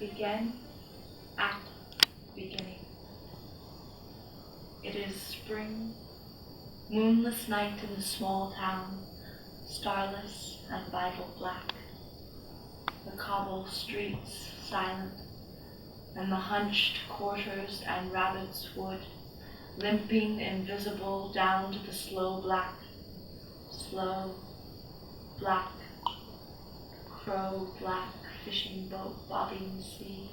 begin at the beginning. It is spring, moonless night in the small town, starless and vital black. The cobble streets silent, and the hunched quarters and rabbit's wood, limping invisible down to the slow black, crow black fishing boat bobbing sea.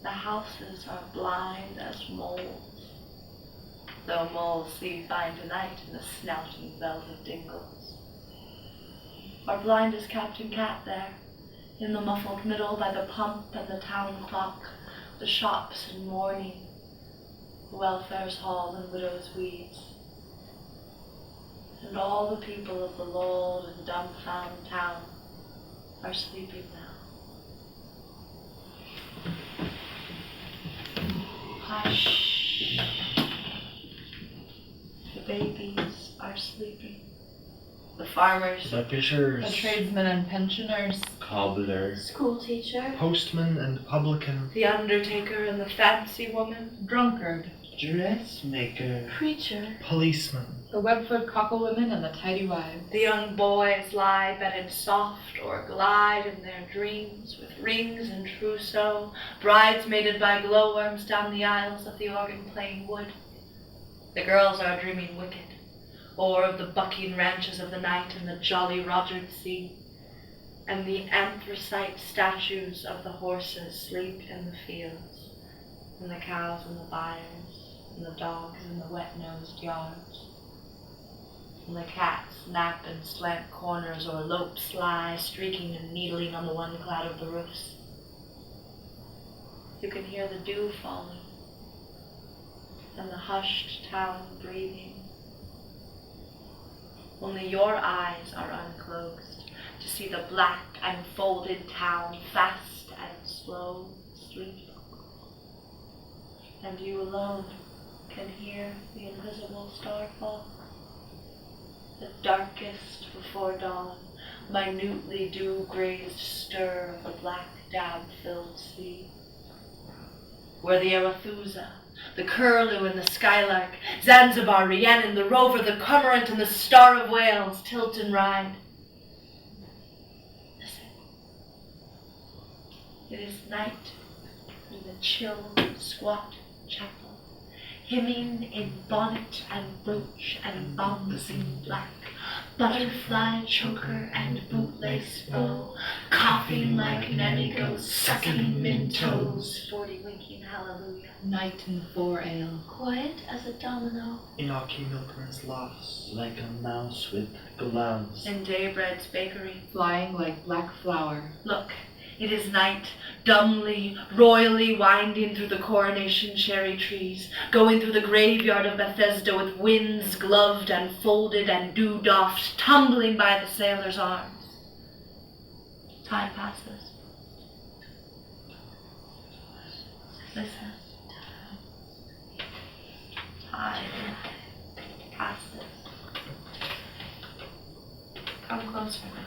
The houses are blind as moles, though moles sleep fine tonight in the snouting velvet dingles. Are blind as Captain Cat there, in the muffled middle by the pump and the town clock, the shops in mourning, the welfare's hall and widow's weeds. And all the people of the lulled and dumbfound town are sleeping now. Hush. The babies are sleeping. The farmers, The fishers, The tradesmen and pensioners, cobblers, school teacher, postman and publican, the undertaker and the fancy woman, drunkard, dressmaker, preacher, policeman, the webfoot cocklewomen and the tidy wives. the young boys lie bedded soft or glide in their dreams with rings and trousseau, bridesmaided by glowworms down the aisles of the organ-playing wood. The girls are dreaming wicked, or of the bucking ranches of the night and the jolly Rogered Sea, and the anthracite statues of the horses sleep in the fields, and the cows in the byres, and the dogs in the wet-nosed yards, and the cats nap in slant corners or lope sly, streaking and needling on the one cloud of the roofs. You can hear the dew falling, and the hushed town breathing. Only your eyes are unclosed to see the black and folded town fast and slow sleep. And you alone can hear the invisible starfall, the darkest before dawn, minutely dew-grazed stir of the black dab-filled sea, where the Arethusa, the curlew and the skylark, Zanzibar, Rhiannon, the rover, the cormorant, and the star of Wales tilt and ride. Listen. It is night in the chill, squat chapel, hymning in bonnet and brooch and bombazine black, butterfly choker and bootlace bow, coughing like nanny goats, sucking mintoes, 40 winking hallelujah. Night and 4 ale, Quiet as a domino. Enochi Milkman's loss, like a mouse with gloves. In Daybread's bakery. flying like black flour. Look, it is night, dumbly, royally winding through the coronation cherry trees, going through the graveyard of Bethesda with winds gloved and folded and dew-doffed, tumbling by the sailor's arms. Time passes. Listen. Time passes. Come closer now.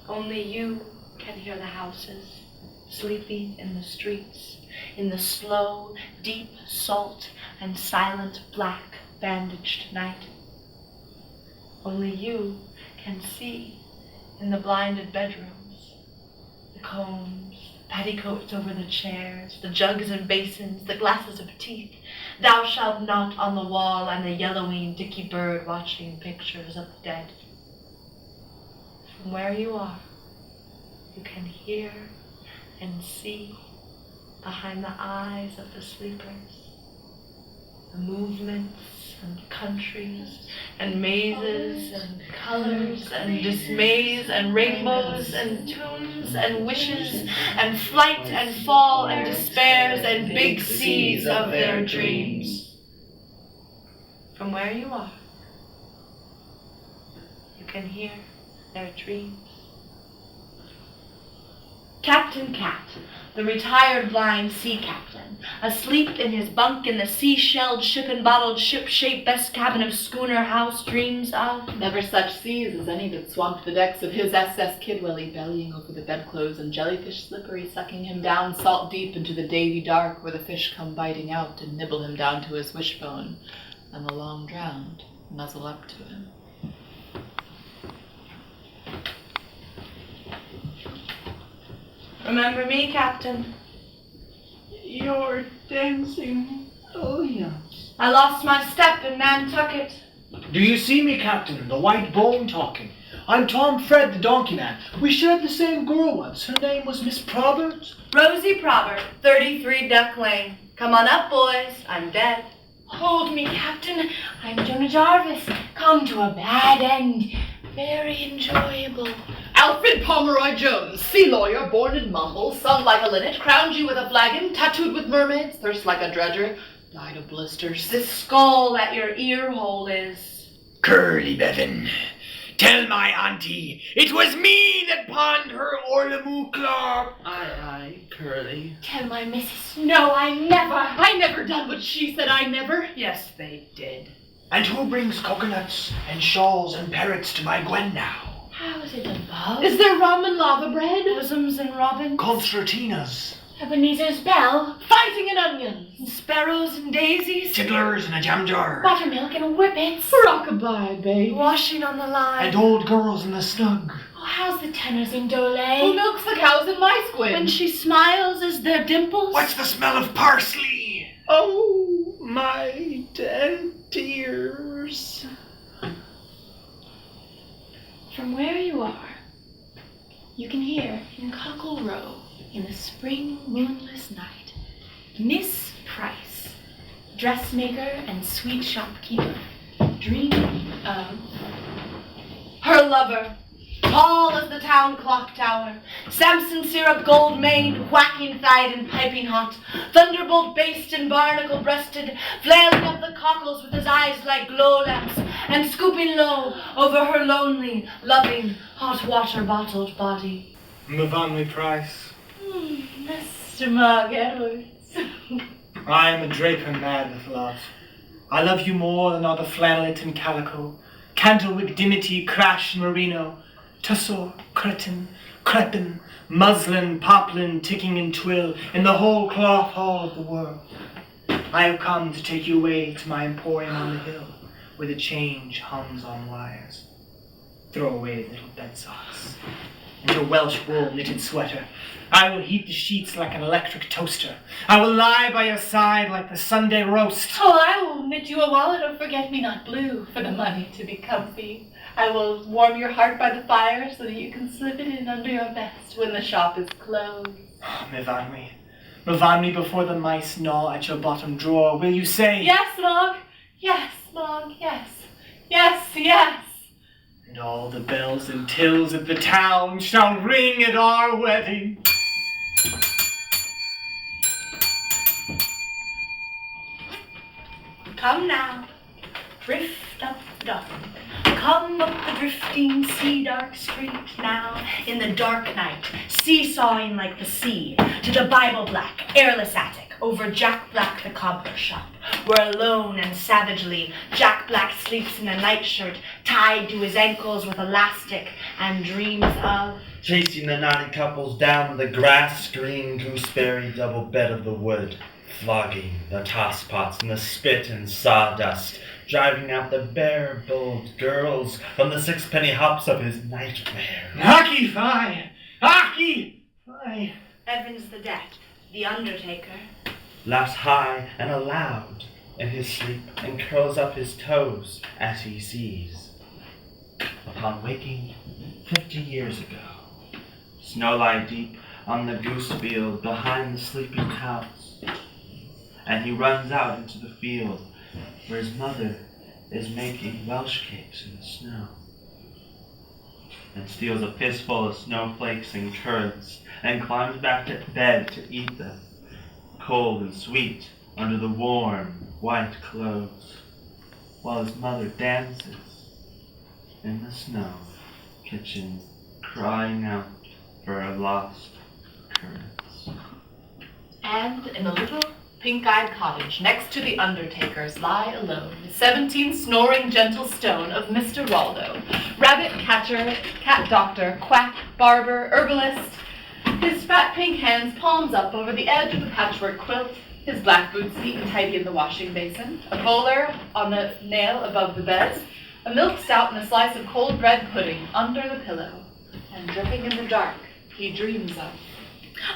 Only you can hear the houses, sleeping in the streets, in the slow, deep salt and silent black bandaged night. Only you can see in the blinded bedrooms, the combs, petticoats over the chairs, the jugs and basins, the glasses of teeth, thou shalt not on the wall, and the yellowing dicky bird watching pictures of the dead. From where you are, you can hear and see behind the eyes of the sleepers the movements and countries and mazes and colors and dismays and rainbows and tunes and wishes and flight and fall and despairs and big seas of their dreams. From where you are, you can hear their dreams. Captain Cat, the retired blind sea captain, asleep in his bunk in the sea-shelled, ship-and-bottled, ship-shaped best cabin of schooner house dreams of. Never such seas as any that swamped the decks of his SS Kidwelly, bellying over the bedclothes and jellyfish slippery, sucking him down salt deep into the davy dark where the fish come biting out and nibble him down to his wishbone, and the long drowned nuzzle up to him. Remember me, Captain? You're dancing. Oh, yeah. I lost my step in Nantucket. Do you see me, Captain? The white bone talking. I'm Tom Fred, the donkey man. We shared the same girl once. Her name was Miss Probert. Rosie Probert, 33 Duck Lane. Come on up, boys. I'm dead. Hold me, Captain. I'm Jonah Jarvis. Come to a bad end. Very enjoyable. Alfred Pomeroy Jones, sea lawyer, born in Mumble, sung like a linnet, crowned you with a flagon, tattooed with mermaids, thirst like a dredger, died of blisters. This skull that your ear hole is. Curly Bevan, tell my auntie it was me that pawned her orlamu claw. Aye, Curly. Tell my missus, no, I never done what she said, I never. Yes, they did. And who brings coconuts and shawls and parrots to my Gwen now? How is it above? Is there rum and lava bread? Bosoms and robins. Concertinas. Ebenezer's bell? Fighting and onions. And sparrows and daisies. Tiddlers in a jam jar. Buttermilk and whippets? Rockabye, babe. Washing on the line. And old girls in the snug. Oh, how's the tenors in Dole? Who milks the cows in my squid? When she smiles, is there dimples? What's the smell of parsley? Oh, my dead tears. From where you are, you can hear in Cockle Row, in the spring moonless night, Miss Price, dressmaker and sweet shopkeeper, dreaming of Her lover, tall as the town clock tower, Samson syrup gold maned, whacking thighed and piping hot, thunderbolt based and barnacle breasted, flailing up the cockles with his eyes like glow lamps, and scooping low over her lonely, loving, hot water bottled body. Mavonley Price. Mr. Mugg Edwards. I am a draper mad with love. I love you more than all the flannelette and calico, candlewick, dimity, crash, and merino, tussore, cretin, crepin, muslin, poplin, ticking and twill, in the whole cloth hall of the world. I have come to take you away to my emporium on the hill, where the change hums on wires. Throw away the little bed socks and your Welsh wool knitted sweater. I will heat the sheets like an electric toaster. I will lie by your side like the Sunday roast. Oh, I will knit you a wallet of forget-me-not blue for the money to be comfy. I will warm your heart by the fire so that you can slip it in under your vest when the shop is closed. Oh, Mavonley, before the mice gnaw at your bottom drawer, will you say, Yes, Log. Yes, Log. Yes. Yes, yes. and all the bells and tills of the town shall ring at our wedding? Come now, drift up the dock. Come up the drifting sea dark street now, in the dark night, seesawing like the sea, to the Bible Black, airless attic, over Jack Black the cobbler shop, where alone and savagely Jack Black sleeps in a nightshirt tied to his ankles with elastic and dreams of Chasing the naughty couples down the grass-green gooseberry double bed of the wood, flogging the tosspots in the spit and sawdust, driving out the bare-bulled girls from the sixpenny hops of his nightmare. Hockey fie! Hockey fie! Evans the Dead, the Undertaker. Laughs high and aloud in his sleep and curls up his toes as he sees. Upon waking 50 years ago, snow lie deep on the goose field behind the sleeping house, and he runs out into the field where his mother is making Welsh cakes in the snow, and steals a fistful of snowflakes and curds, and climbs back to bed to eat them, cold and sweet under the warm white clothes, while his mother dances in the snow kitchen, crying out for her lost curds. And in a little pink-eyed cottage next to the undertaker's lie alone, 17 snoring gentle stone of Mr. Waldo, rabbit catcher, cat doctor, quack, barber, herbalist, his fat pink hands palms up over the edge of the patchwork quilt, his black boots neat and tidy in the washing basin, a bowler on the nail above the bed, a milk stout and a slice of cold bread pudding under the pillow, and dripping in the dark, he dreams of.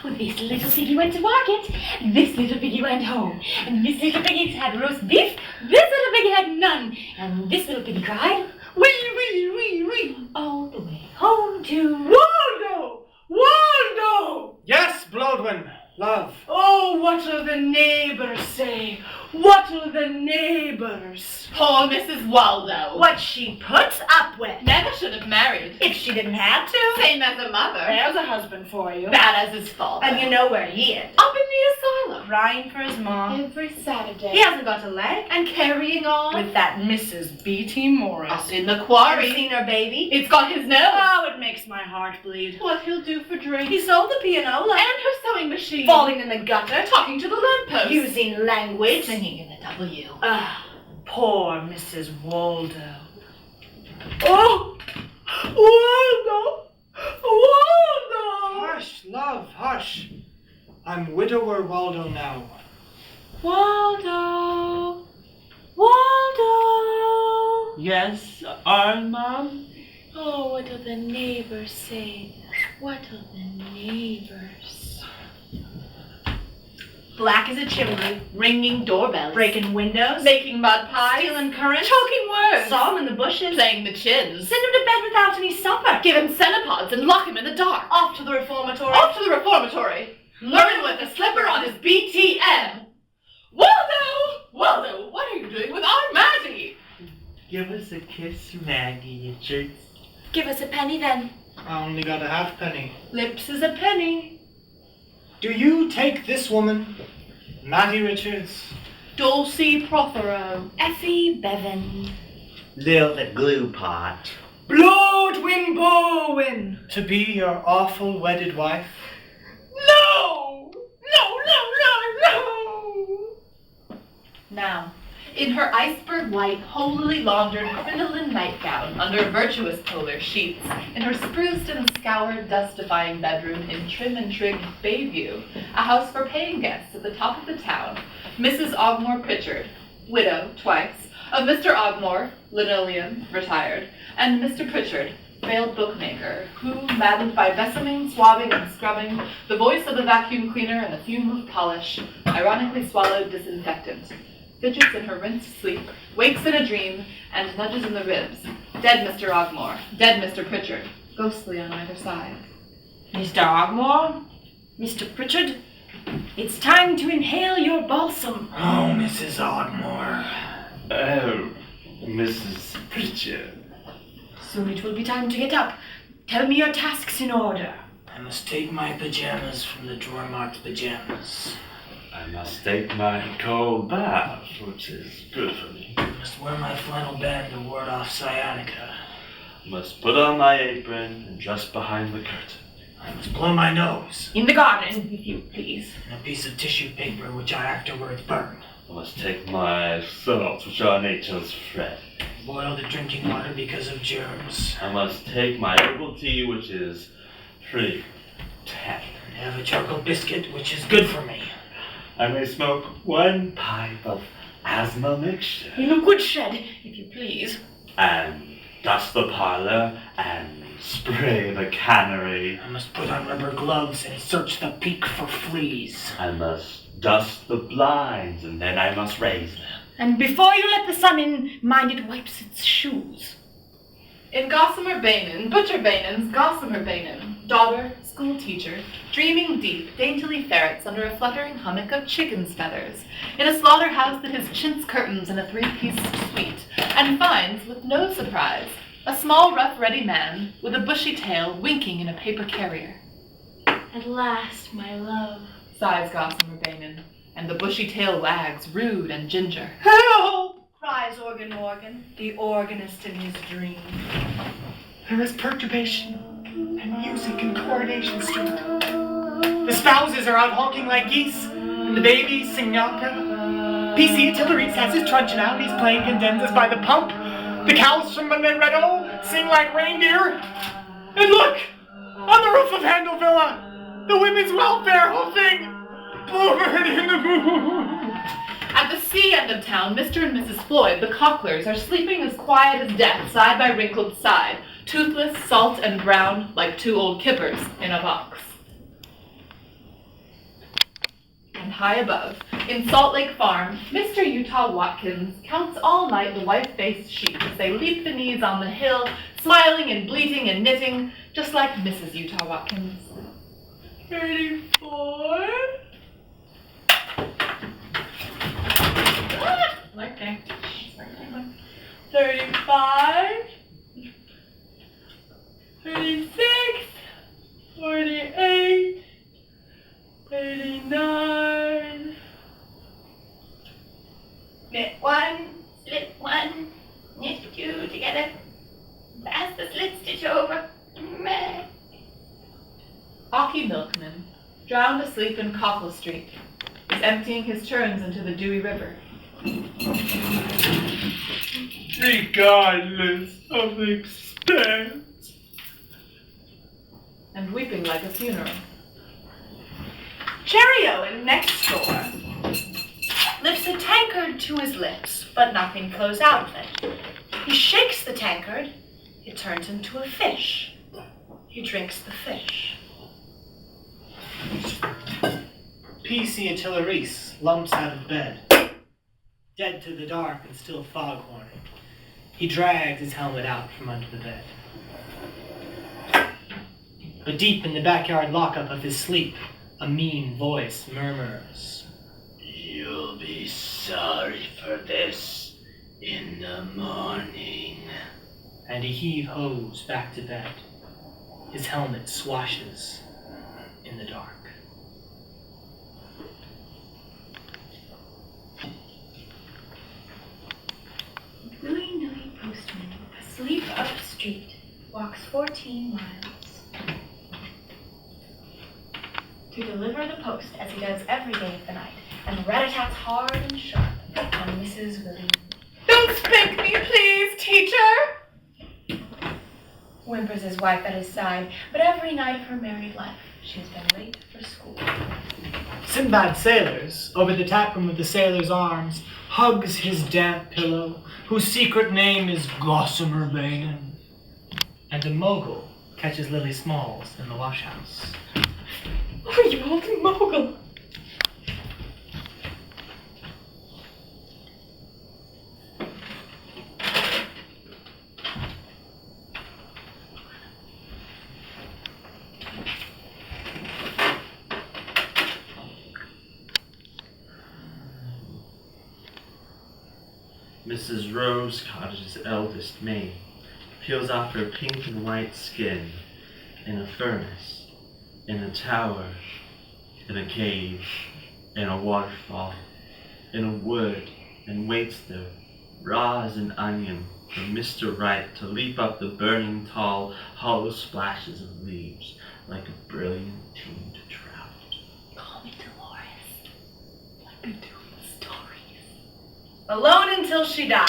Well, this little piggy went to market, this little piggy went home, and this little piggy had roast beef, this little piggy had none, and this little piggy cried, wee, wee, wee, wee, all the way home to Waldo! Waldo! Yes, Blodwin, love. Oh, what'll the neighbors say? What'll the neighbors? Poor Mrs. Waldo. What she puts up with. Never should have married. If she didn't have to. Same as a mother. There's a husband for you. Bad as his father. And you know where he is. Up in the asylum. Crying for his mom. Every Saturday. He hasn't got a leg. And carrying on. With that Mrs. B.T. Morris. Up in the Ever quarry. seen her baby? It's got his nose. Oh, it makes my heart bleed. What he'll do for drink. He sold the pianola. And her sewing machine. Falling in the gutter. Talking to the lamppost. Using language. Singing in the W. Ah, poor Mrs. Waldo. Oh! Waldo! Waldo! Hush, love, hush. I'm widower Waldo now. Waldo! Waldo! Yes, Mom? Oh, what'll the neighbors say? What'll the neighbors? Black as a chimney, Ringing doorbells. breaking windows, Making mud pies. stealing currants, Choking words. saw him in the bushes, Playing the chins. send him to bed without any supper, Give him cenopods and lock him in the dark. off to the reformatory. Off to the reformatory. Learn with a slipper on his BTM. Waldo! Waldo, what are you doing with our Maggie? Give us a kiss, Maggie, you jerks. Give us a penny then. I only got a halfpenny. Lips as a penny. Do you take this woman, Mattie Richards? Dulcie Prothero. Effie Bevan. Lil the glue pot. Blodwin Bowen. To be your awful wedded wife? No! No, no, no, no! Now, in her iceberg white, holily laundered crinoline nightgown under virtuous polar sheets, in her spruced and scoured, dust-defying bedroom in trim and trig Bayview, a house for paying guests at the top of the town, Mrs. Ogmore Pritchard, widow twice, of Mr. Ogmore, linoleum, retired, and Mr. Pritchard, failed bookmaker, who, maddened by besoming, swabbing, and scrubbing, the voice of the vacuum cleaner and the fume of polish, ironically swallowed disinfectant, fidgets in her rinsed sleep, wakes in a dream, and nudges in the ribs. Dead Mr. Ogmore, dead Mr. Pritchard, ghostly on either side. Mr. Ogmore? Mr. Pritchard? It's time to inhale your balsam. Oh, Mrs. Ogmore. Oh, Mrs. Pritchard. Soon it will be time to get up. Tell me your tasks in order. I must take my pajamas from the drawer marked pajamas. I must take my cold bath, which is good for me. I must wear my flannel band to ward off sciatica. Must put on my apron and dress behind the curtain. I must blow my nose In the garden, if you please. in a piece of tissue paper which I afterwards burn. I must take my salts, which are nature's friend. Boil the drinking water because of germs. I must take my herbal tea, which is free. Tap. And have a charcoal biscuit which is good for me. I may smoke one pipe of asthma mixture. In a woodshed, if you please. And dust the parlor and spray the cannery. I must put on rubber gloves and search the peak for fleas. I must dust the blinds and then I must raise them. And before you let the sun in, mind it wipes its shoes. In Gossamer Bainan, Butcher Bainan's Gossamer Bainan, daughter, school teacher, dreaming deep, daintily ferrets under a fluttering hummock of chicken's feathers, in a slaughterhouse that has chintz curtains and a three-piece suite, and finds, with no surprise, a small, rough, ready man with a bushy tail winking in a paper carrier. At last, my love. Sighs Gossamer Bainan, and the bushy tail wags, rude and ginger. Help! Cries Organ Morgan, the organist in his dream. There is perturbation and music in Coronation Street. The spouses are out honking like geese, and and the babies singing opera. PC Artillery has his truncheon out, he's playing cadenzas by the pump. The cows from Monteredo sing like reindeer. And look! On the roof of Handel Villa! The women's welfare whole thing! Blowbird in the moon! At the sea end of town, Mr. and Mrs. Floyd, the Cocklers, are sleeping as quiet as death, side by wrinkled side, toothless, salt, and brown, like two old kippers in a box. And high above, in Salt Lake Farm, Mr. Utah Watkins counts all night the white-faced sheep as they leap the knees on the hill, smiling and bleating and knitting, just like Mrs. Utah Watkins. 34. Okay. 35. 36. 48. 89. Knit one, slip one, knit two together. Pass the slit stitch over. Meh. Aki Milkman, drowned asleep in Cockle Street, is emptying his churns into the dewy river. Regardless of expense. And weeping like a funeral. Cherry Owen, next door, lifts a tankard to his lips, but nothing flows out of it. He shakes the tankard, it turns into a fish. He drinks the fish. PC Artillery lumps out of bed, dead to the dark and still foghorning. He drags his helmet out from under the bed. But deep in the backyard lockup of his sleep, a mean voice murmurs, You'll be sorry for this in the morning. and he heave-hoes back to bed. His helmet swashes in the dark. Willy-nilly postman, asleep up street, walks 14 miles to deliver the post as he does every day of the night, and rat-a-tats hard and sharp on Mrs. Willie. Don't spank me, please, teacher! Whimpers his wife at his side, but every night of her married life, she has been late for school. Sinbad Sailors, over the taproom of the Sailor's Arms, hugs his damp pillow, whose secret name is Gossamer Bacon. And a mogul catches Lily Smalls in the wash house. Oh, you old mogul! Mrs. Rose Cottage's eldest maid peels off her pink and white skin in a furnace, in a tower, in a cave, in a waterfall, in a wood, and waits there, raw as an onion, for Mr. Right to leap up the burning tall, hollow splashes of leaves like a brilliant teamed trout. Call me Dolores. I've been doing stories. Alone until she dies,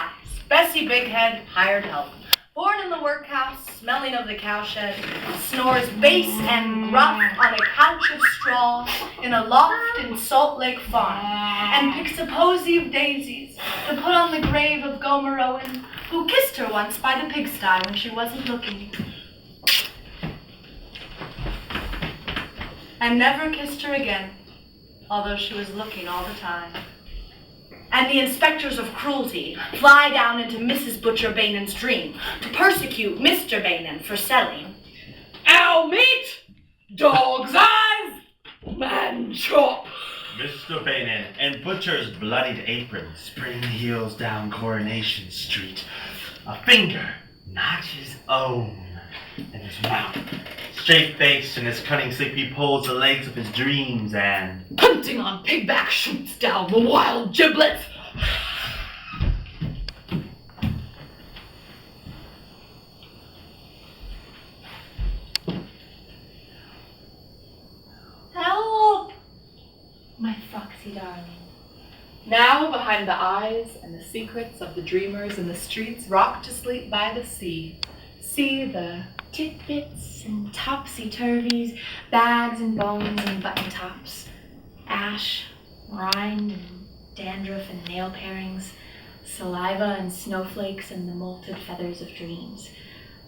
Bessie Bighead, hired help. Born in the workhouse, smelling of the cowshed, snores bass and gruff on a couch of straw in a loft in Salt Lake Farm, and picks a posy of daisies to put on the grave of Gomer Owen, who kissed her once by the pigsty when she wasn't looking. And never kissed her again, although she was looking all the time. And the inspectors of cruelty fly down into Mrs. Butcher Bainen's dream to persecute Mr. Bainen for selling owl meat, dog's eyes, man chop. Mr. Bainen and Butcher's bloodied apron spring heels down Coronation Street. A finger, not his own, in his mouth. Straight-faced and his cunning sleep, he pulls the legs of his dreams and... Hunting on pigback shoots down the wild giblets. Help! My foxy darling. Now, behind the eyes and the secrets of the dreamers in the streets, rocked to sleep by the sea, see the Titbits and topsy-turvies, bags and bones and button-tops, ash, rind and dandruff and nail parings, saliva and snowflakes and the molted feathers of dreams,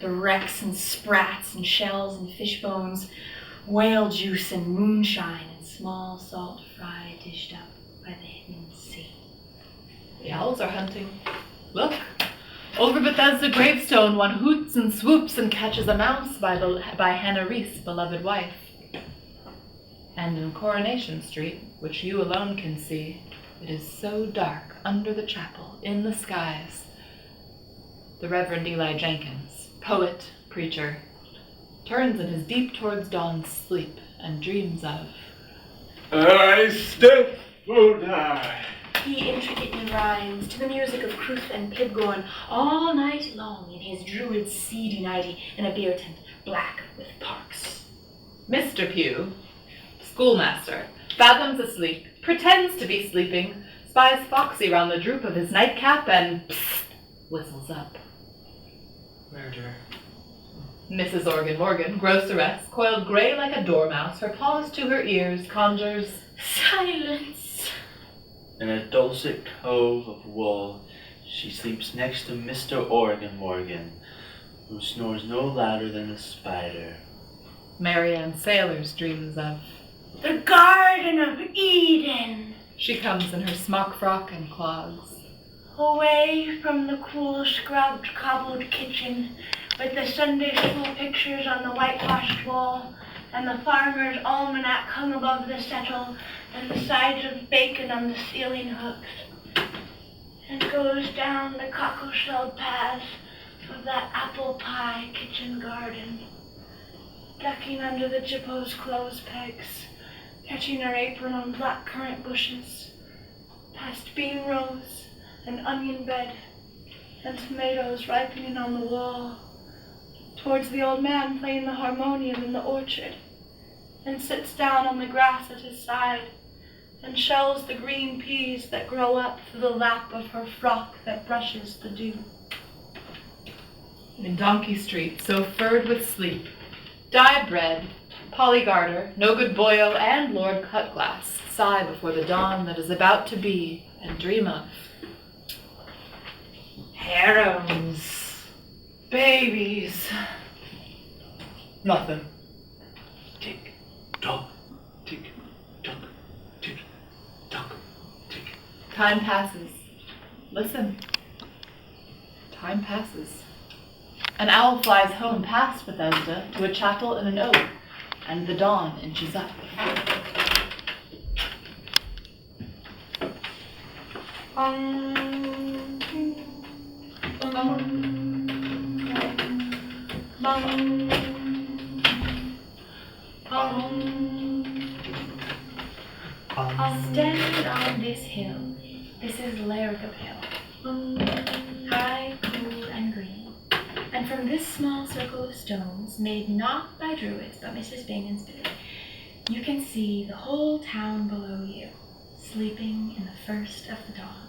the wrecks and sprats and shells and fish bones, whale juice and moonshine and small salt fry dished up by the hidden sea. The owls are hunting. Look, over Bethesda gravestone one hoots and swoops and catches a mouse by Hannah Reese, beloved wife. And in Coronation Street, which you alone can see, it is so dark under the chapel, in the skies. The Reverend Eli Jenkins, poet, preacher, turns in his deep towards dawn's sleep and dreams of I still will die. He intricately rhymes to the music of Cruth and Pibgorn all night long in his druid seedy nighty in a beer tent black with parks. Mr. Pugh, schoolmaster, fathoms asleep, pretends to be sleeping, spies Foxy round the droop of his nightcap, and psst, whistles up. Murder. Mrs. Organ Morgan, groceress, coiled gray like a dormouse, her paws to her ears, conjures Silence! In a dulcet cove of wool, she sleeps next to Mr. Organ Morgan, who snores no louder than a spider. Marianne Sailor's dreams of. The Garden of Eden. She comes in her smock frock and clogs. Away from the cool, scrubbed, cobbled kitchen, with the Sunday school pictures on the whitewashed wall, and the farmer's almanac hung above the settle, and the sides of bacon on the ceiling hooks, and goes down the cockle-shelled paths of that apple pie kitchen garden, ducking under the Jippo's clothes pegs, catching her apron on black currant bushes, past bean rows and onion bed, and tomatoes ripening on the wall, towards the old man playing the harmonium in the orchard, and sits down on the grass at his side, and shells the green peas that grow up through the lap of her frock that brushes the dew. In Donkey Street, so furred with sleep, dyed bread, Polly Garter, No Good Boyo, and Lord Cutglass sigh before the dawn that is about to be, and dream of harems, babies. Nothing. Tick, tock, tick, tock, tick, tock, tick. Time passes. Listen. Time passes. An owl flies home past Bethesda to a chapel in an oak, and the dawn inches up. Stand on this hill. This is Larricap Hill. High, cool, and green. And from this small circle of stones, made not by druids but Mrs. Bingham and Billy, you can see the whole town below you, sleeping in the first of the dawn.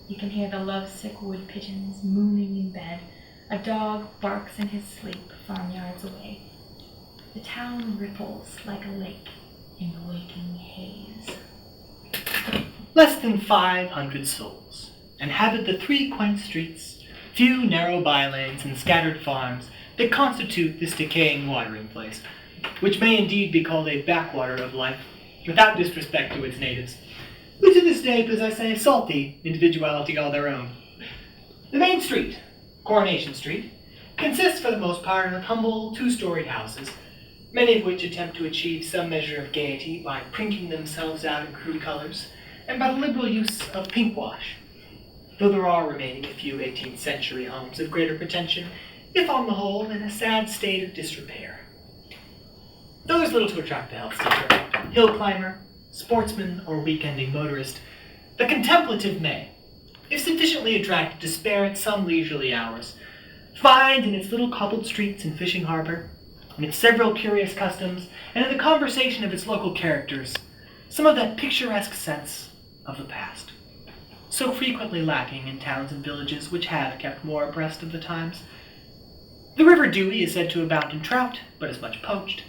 You can hear the lovesick wood pigeons mooning in bed. A dog barks in his sleep farmyards away. The town ripples like a lake in the waking haze. Less than 500 souls inhabit the 3 quaint streets, few narrow bylanes and scattered farms that constitute this decaying watering place, which may indeed be called a backwater of life, without disrespect to its natives, who to this day possess a salty individuality all their own. The main street, Coronation Street, consists for the most part of humble 2-storied houses, many of which attempt to achieve some measure of gaiety by printing themselves out in crude colors, and by the liberal use of pinkwash, though there are remaining a few 18th century homes of greater pretension, if on the whole in a sad state of disrepair. Though is little to attract the health seeker, hill climber, sportsman, or weekending motorist, the contemplative may, if sufficiently attracted to spare it some leisurely hours, find in its little cobbled streets and fishing harbor, in its several curious customs, and in the conversation of its local characters, some of that picturesque sense of the past, so frequently lacking in towns and villages which have kept more abreast of the times. The River Dewey is said to abound in trout, but is much poached,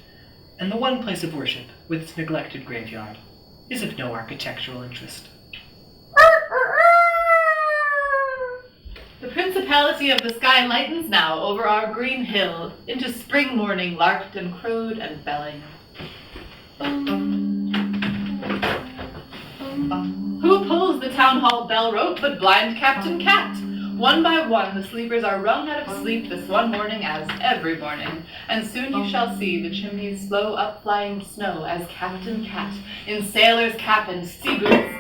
and the one place of worship, with its neglected graveyard, is of no architectural interest. The principality of the sky lightens now over our green hill, into spring morning larked and crowed and belling. Who pulls the town hall bell rope but blind Captain Cat? One by one the sleepers are wrung out of sleep this one morning as every morning, and soon you shall see the chimney's slow up-flying snow as Captain Cat, in sailor's cap and sea boots,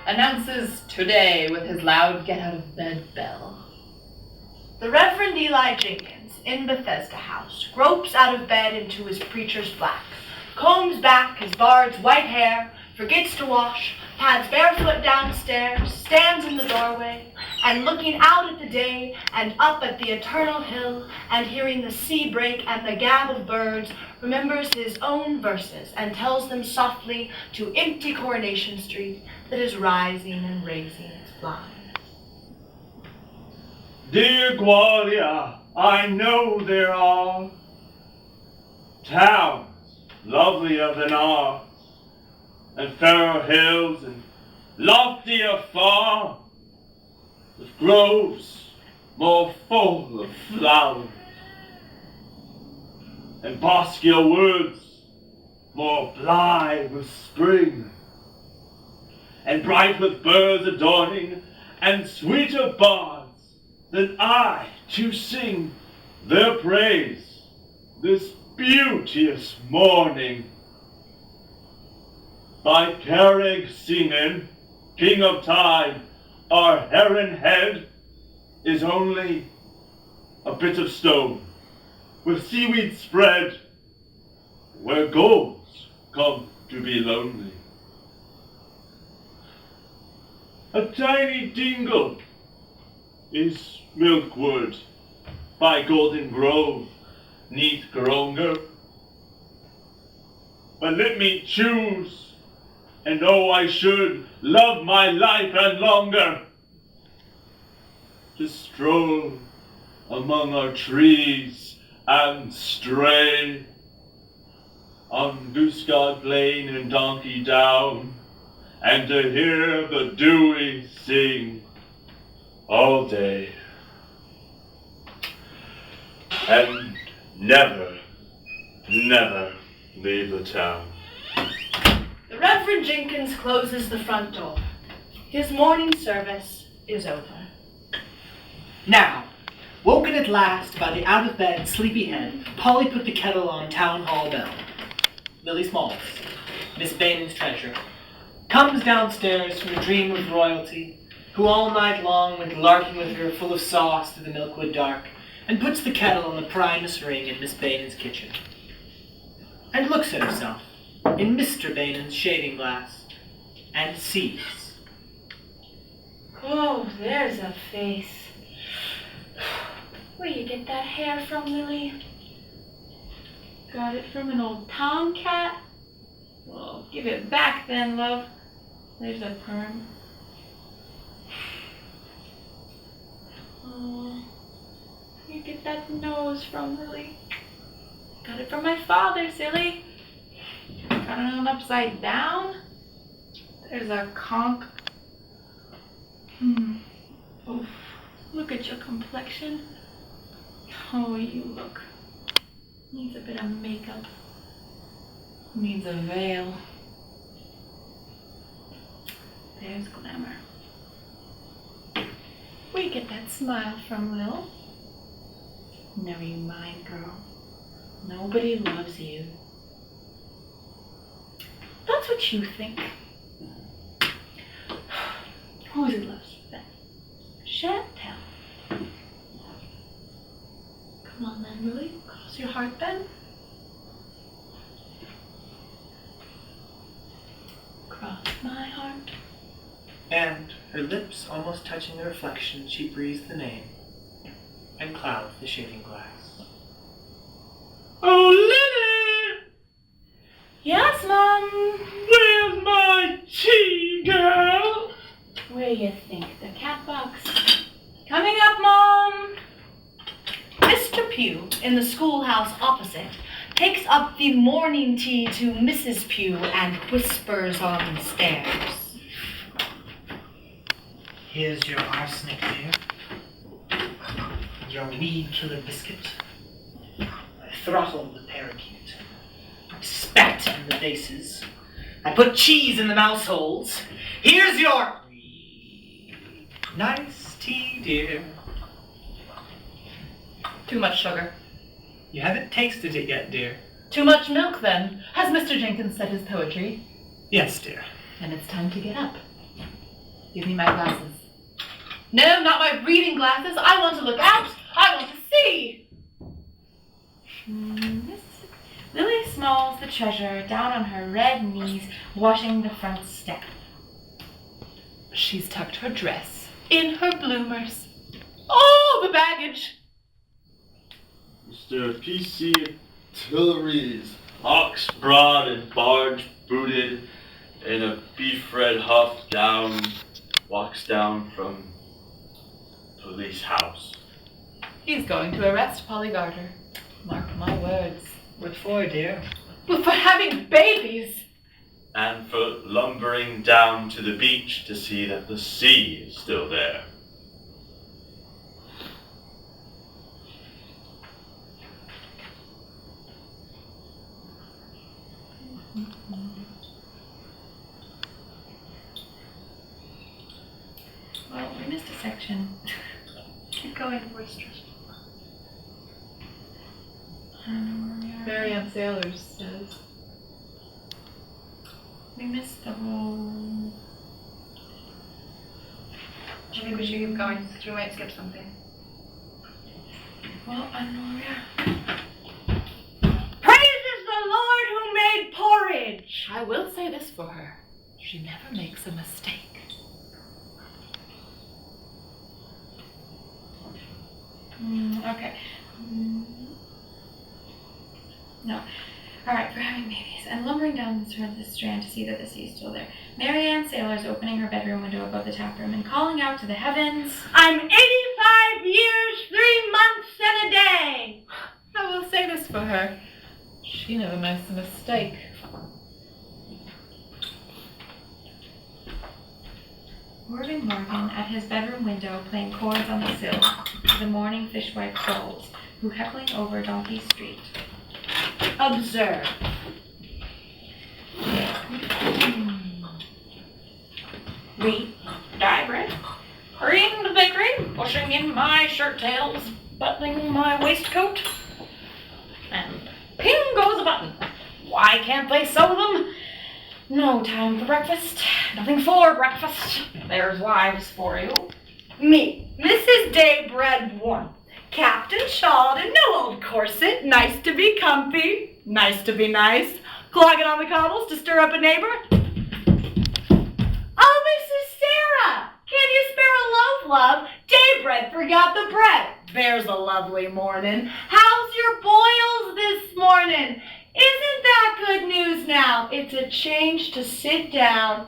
announces today with his loud get-out-of-bed bell. The Reverend Eli Jenkins, in Bethesda House, gropes out of bed into his preacher's black, combs back his bard's white hair, forgets to wash, pads barefoot downstairs, stands in the doorway, and looking out at the day and up at the eternal hill, and hearing the sea break and the gab of birds, remembers his own verses and tells them softly to empty Coronation Street that is rising and raising its blinds. Dear Guardia, I know there are towns lovelier than ours, and fairer hills and loftier far, with groves more full of flowers, and boskier woods more blithe with spring, and bright with birds adorning, and sweeter bards than I to sing their praise this beauteous morning. By Carrig seaman, king of tide, our heron head is only a bit of stone, with seaweed spread, where gulls come to be lonely. A tiny dingle is Milkwood, by Golden Grove, neath Grongar. But let me choose, and oh, I should love my life and longer, to stroll among our trees and stray on Goosegard Plain and Donkey Down, and to hear the Dewey sing all day, and never, never leave the town. The Reverend Jenkins closes the front door. His morning service is over. Now, woken at last by the out-of-bed sleepy head, Polly put the kettle on town hall bell. Lily Smalls, Miss Bainen's treasurer, comes downstairs from a dream of royalty, who all night long went larking with her full of sauce through the Milkwood dark, and puts the kettle on the Primus ring in Miss Bainen's kitchen, and looks at herself in Mr. Bainen's shaving glass, and sees. Oh, there's a face. Where you get that hair from, Lily? Got it from an old tomcat? Well, give it back then, love. There's a perm. Oh, where you get that nose from, Lily? Got it from my father, silly. Got it on upside down. There's a conch. Oof. Look at your complexion. Oh, you look. Needs a bit of makeup. Needs a veil. There's glamour. Where you get that smile from, Lil? Never you mind, girl. Nobody loves you. That's what you think. Who is it loves you then? Shan't tell. Come on then, Lily. Cross your heart then. Cross my heart. And, her lips almost touching the reflection, she breathes the name, and clouds the shaving glass. Oh, Lily! Yes, Mom? Where's my you think? The cat box? Coming up, Mom! Mr. Pugh, in the schoolhouse opposite, takes up the morning tea to Mrs. Pugh and whispers on the stairs. Here's your arsenic, dear. Your weed killer biscuit. I throttled the parakeet. I spat in the vases. I put cheese in the mouse holes. Here's your nice tea, dear. Too much sugar. You haven't tasted it yet, dear. Too much milk, then. Has Mr. Jenkins said his poetry? Yes, dear. Then it's time to get up. Give me my glasses. No, not my reading glasses. I want to look out. I want to see. Lily Smalls, the treasurer, down on her red knees, washing the front step. She's tucked her dress in her bloomers. Oh, the baggage. Mr. P.C. Tillery's ox broad and barge booted in a beef-red huff gown walks down from police house. He's going to arrest Polly Garter. Mark my words. What for, dear? But for having babies. And for lumbering down to the beach to see that the sea is still there. Well, we missed a section. Keep going, we're stressful. Marianne Sailors says. We missed the whole... I think we should keep going, because we might skip something. Well, Honoria. Praises the Lord who made porridge! I will say this for her. She never makes a mistake. Okay. No. Alright, for having babies. And lumbering down the strand to see that the sea is still there. Marianne Sailor's opening her bedroom window above the tap room and calling out to the heavens. I'm 85 years, 3 months, and a day! I will say this for her. She never makes a mistake. Morgan at his bedroom window playing chords on the sill to the morning fishwife souls who heckling over Donkey Street. Observe. Wheat, dye bread, hurrying to the bakery, pushing in my shirt tails, buttoning my waistcoat, and ping goes a button. Why can't they sew them? No time for breakfast, nothing for breakfast. There's wives for you. Me, Mrs. Daybread 1. Captain shawled in no old corset, nice to be comfy, nice to be nice, clogging on the cobbles to stir up a neighbor. Oh, Mrs. Sarah, can you spare a loaf, love? Daybread forgot the bread. There's a lovely morning. How's your boils this morning? Isn't that good news now? It's a change to sit down.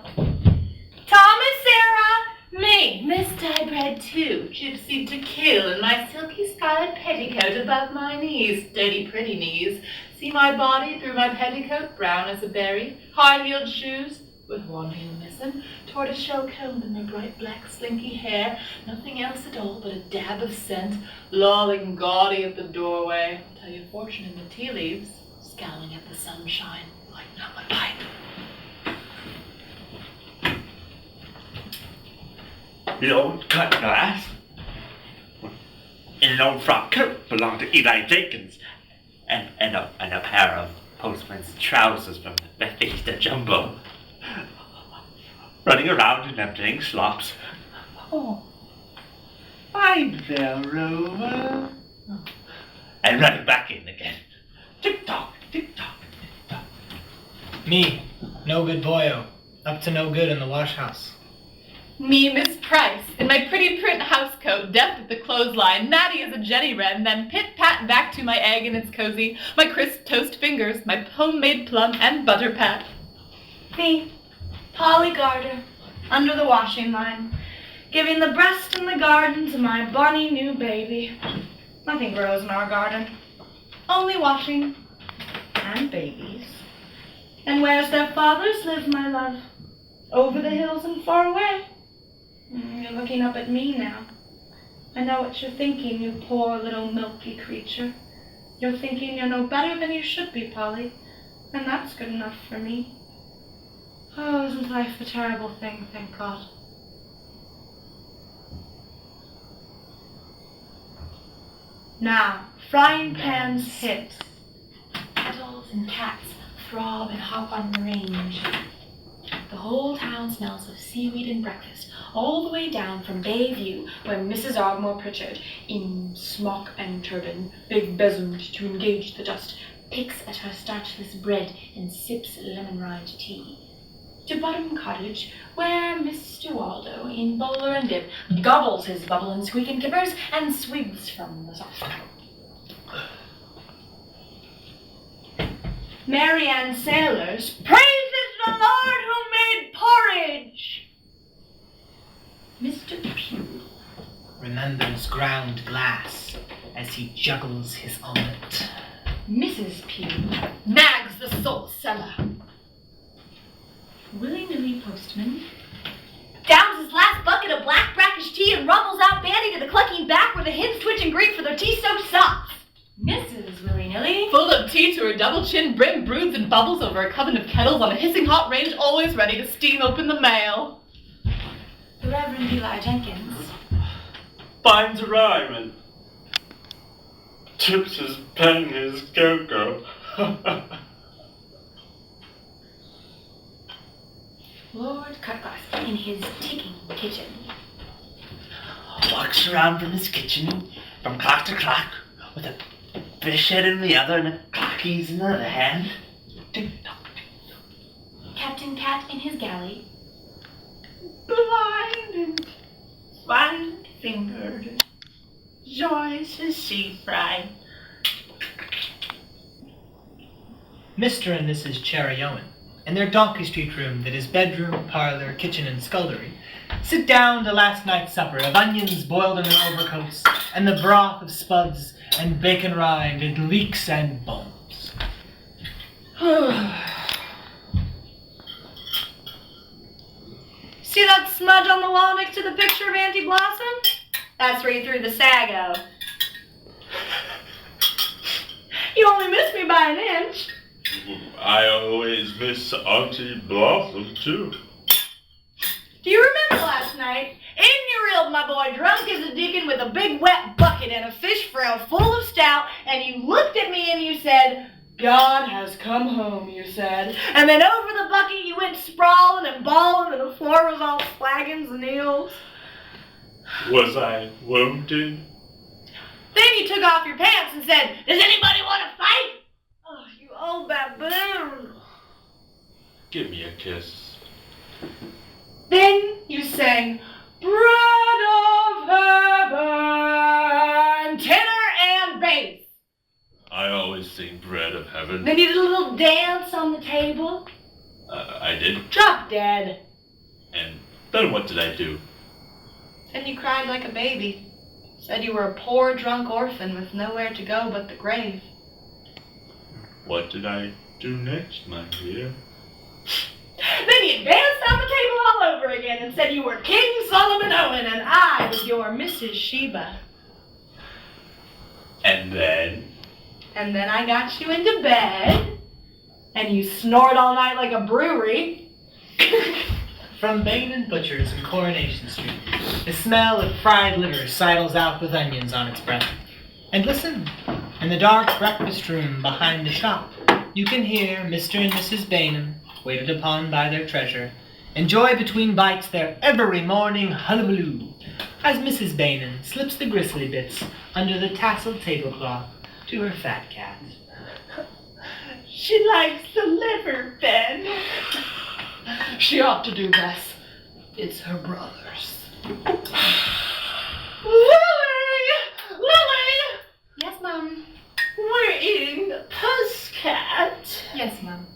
Thomas, Sarah, me, Miss Daybread 2, gypsied to kill in my silky scarlet petticoat above my knees, dirty pretty knees. See my body through my petticoat, brown as a berry, high-heeled shoes, with one heel missing, tortoiseshell comb in my bright black slinky hair, nothing else at all but a dab of scent, lolling gaudy at the doorway. Tell your fortune in the tea leaves, scowling at the sunshine, lighting up my pipe. The old cut glass in an old frock coat belonged to Eli Jenkins, and a pair of postman's trousers from the Bethesda Jumbo. Running around and emptying slops. Oh, fine there, Rover. Oh. And running back in again. Tick-tock, tick-tock, tick-tock. Me, no good boyo, up to no good in the wash house. Me, Miss Price, in my pretty print housecoat, deft at the clothesline, natty as a Jenny Wren, then pit-pat back to my egg in its cozy, my crisp toast fingers, my homemade plum and butter pat. Me, Polly Garter, under the washing line, giving the breast and the garden to my bonny new baby. Nothing grows in our garden, only washing and babies. And where's their fathers live, my love? Over the hills and far away. You're looking up at me now. I know what you're thinking, you poor little milky creature. You're thinking you're no better than you should be, Polly, and that's good enough for me. Oh, isn't life a terrible thing, thank God. Now, frying pans hit. Kettles and cats throb and hop on the range. The whole town smells of seaweed and breakfast, all the way down from Bayview, where Mrs. Ogmore Pritchard, in smock and turban, big besomed to engage the dust, picks at her starchless bread and sips lemon-rind tea. To Bottom Cottage, where Mr. Waldo, in bowler and bib, gobbles his bubble and squeak and kippers and swigs from the soft cup. Marianne Sailors praises the Lord who made porridge. Mr. Pugh remembers ground glass as he juggles his omelette. Mrs. Pugh, Nags the salt cellar. willy-nilly postman, Downs his last bucket of black brackish tea and rumbles out bandy to the clucking back where the hens twitch and greet for their tea-soaked socks. Mrs. Willy-nilly, Full of tea to her double chin, brim broods and bubbles over a coven of kettles on a hissing hot range, always ready to steam open the mail. the Reverend Eli Jenkins, Finds a rhyme and tips his pen in his cocoa. Lord Cutglass in his ticking kitchen, Walks around from his kitchen from clock to clock with a fish head in the other and a clockies in the other hand. Captain Cat in his galley, Blind and fine-fingered, Joyce his sea fry. Mr. and Mrs. Cherry Owen, in their Donkey Street room that is bedroom, parlor, kitchen, and scullery, sit down to last night's supper of onions boiled in their overcoats, and the broth of spuds, and bacon rind, and leeks and bones. See that smudge on the wall next to the picture of Auntie Blossom? That's where you threw the sago. You only missed me by an inch. I always miss Auntie Blossom, too. Do you remember last night? In you reeled my boy drunk as a deacon with a big wet bucket and a fish frail full of stout, and you looked at me and you said, "God has come home," you said. And then over the bucket you went sprawling and bawling and the floor was all flagons and eels. Was I wounded? Then you took off your pants and said, "Does anybody want to fight?" Oh, you old baboon. Give me a kiss. Then you sang, "Bread of heaven," tenor and bass. I always sing Bread of Heaven. Then you did a little dance on the table. I did. Drop dead. And then what did I do? Then you cried like a baby. Said you were a poor drunk orphan with nowhere to go but the grave. What did I do next, my dear? Then you danced on the table all over again and said you were King Solomon Owen and I was your Mrs. Sheba. And then? And then I got you into bed, and you snored all night like a brewery. From Bain and Butcher's in Coronation Street, the smell of fried liver sidles out with onions on its breath. And listen, in the dark breakfast room behind the shop, you can hear Mr. and Mrs. Bainham, waited upon by their treasure, enjoy between bites their every morning hullabaloo, as Mrs. Bainham slips the gristly bits under the tasseled tablecloth to her fat cat. She likes the liver, Ben. She ought to do less. It's her brother's. Lily! Yes, Mum. We're eating the pusscat. Yes, Mum.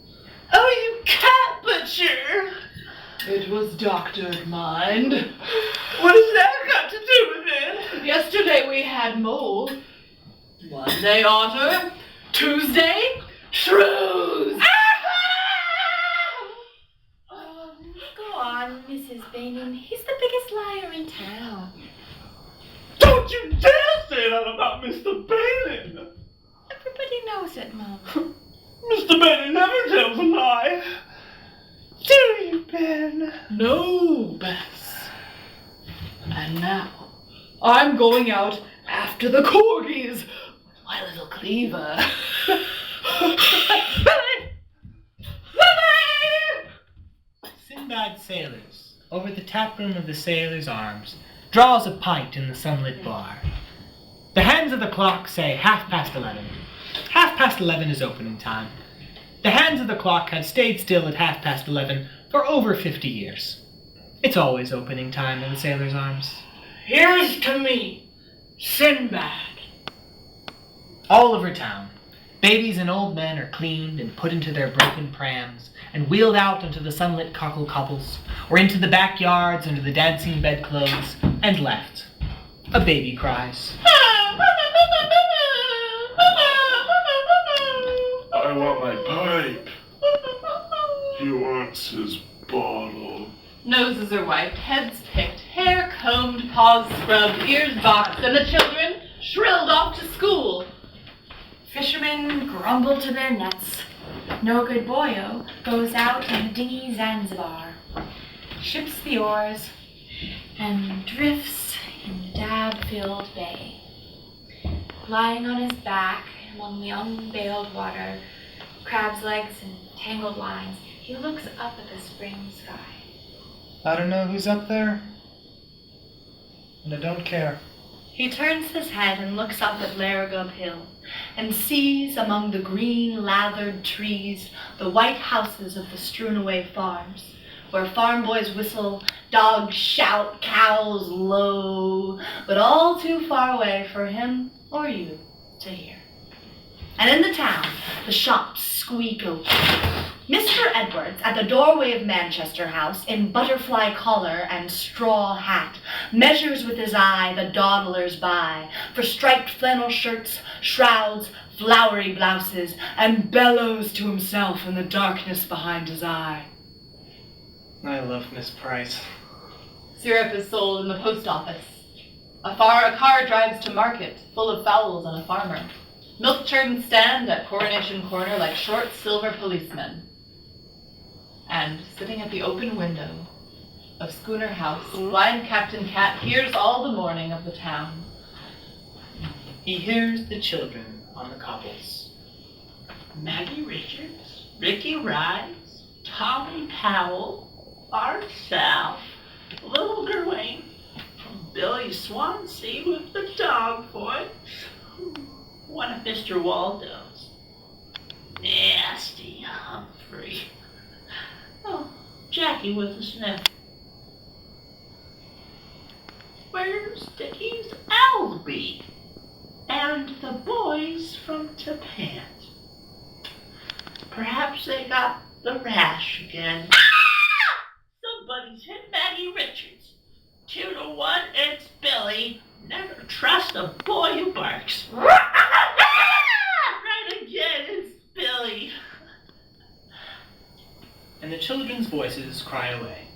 Oh, you cat butcher! It was doctored, mind. What has that got to do with it? Yesterday we had mold. Monday, otter. Tuesday, shrews. Go on, Mrs. Bainham. He's the biggest liar in town. Don't you dare say that about Mr. Bailey! Everybody knows it, Mom. Mr. Bailey never tells a lie. Do you, Ben? No, Bess. And now, I'm going out after the corgis with my little cleaver. Sinbad sailors, over the taproom of the Sailor's Arms, draws a pint in the sunlit bar. The hands of the clock say 11:30. 11:30 is opening time. The hands of the clock have stayed still at 11:30 for over 50 years. It's always opening time in the Sailor's Arms. Here's to me, Sinbad. All over town, babies and old men are cleaned and put into their broken prams and wheeled out onto the sunlit cockle cobbles or into the backyards under the dancing bedclothes and left. A baby cries. I want my pipe. He wants his bottle. Noses are wiped, heads picked, hair combed, paws scrubbed, ears boxed, and the children shrilled off to school. Fishermen grumble to their nets. No good boyo goes out in the dinghy Zanzibar, ships the oars, and drifts in the dab-filled bay. Lying on his back among the unbaled water, crab's legs and tangled lines, he looks up at the spring sky. I don't know who's up there, and I don't care. He turns his head and looks up at Larragub Hill and sees among the green lathered trees the white houses of the strewn-away farms, where farm boys whistle, dogs shout, cows low, but all too far away for him or you to hear. And in the town, the shops squeak open. Mr. Edwards, at the doorway of Manchester House, in butterfly collar and straw hat, measures with his eye the dawdlers by for striped flannel shirts, shrouds, flowery blouses, and bellows to himself in the darkness behind his eye. I love Miss Price. Syrup is sold in the post office. A car drives to market, full of fowls and a farmer. Milk churns stand at Coronation Corner like short silver policemen. And sitting at the open window of Schooner House, blind Captain Cat hears all the mourning of the town. He hears the children on the cobbles. Maggie Richards, Ricky Rice, Tommy Powell, Art South, Little Gerwain, Billy Swansea with the dog voice, one of Mr. Waldo's, Nasty Humphrey, oh, Jackie with a sniff. Where's Dickie's Albie? And the boys from Japan. Perhaps they got the rash again. Somebody's hit Maggie Richards. 2-1, it's Billy. Never trust a boy who barks. Right again, it's Billy. And the children's voices cry away.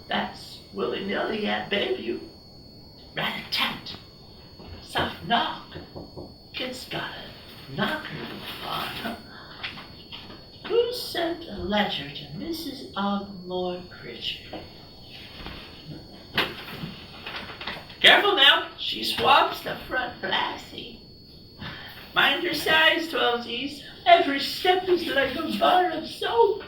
That's willy-nilly at Bayview. Rat-a-tat. Soft knock. Kid's got a knocker on. Who sent a letter to Mrs. Ogmore Pritchard? Careful now, she swabs the front glassy. Mind your size, 12s. Every step is like a bar of soap.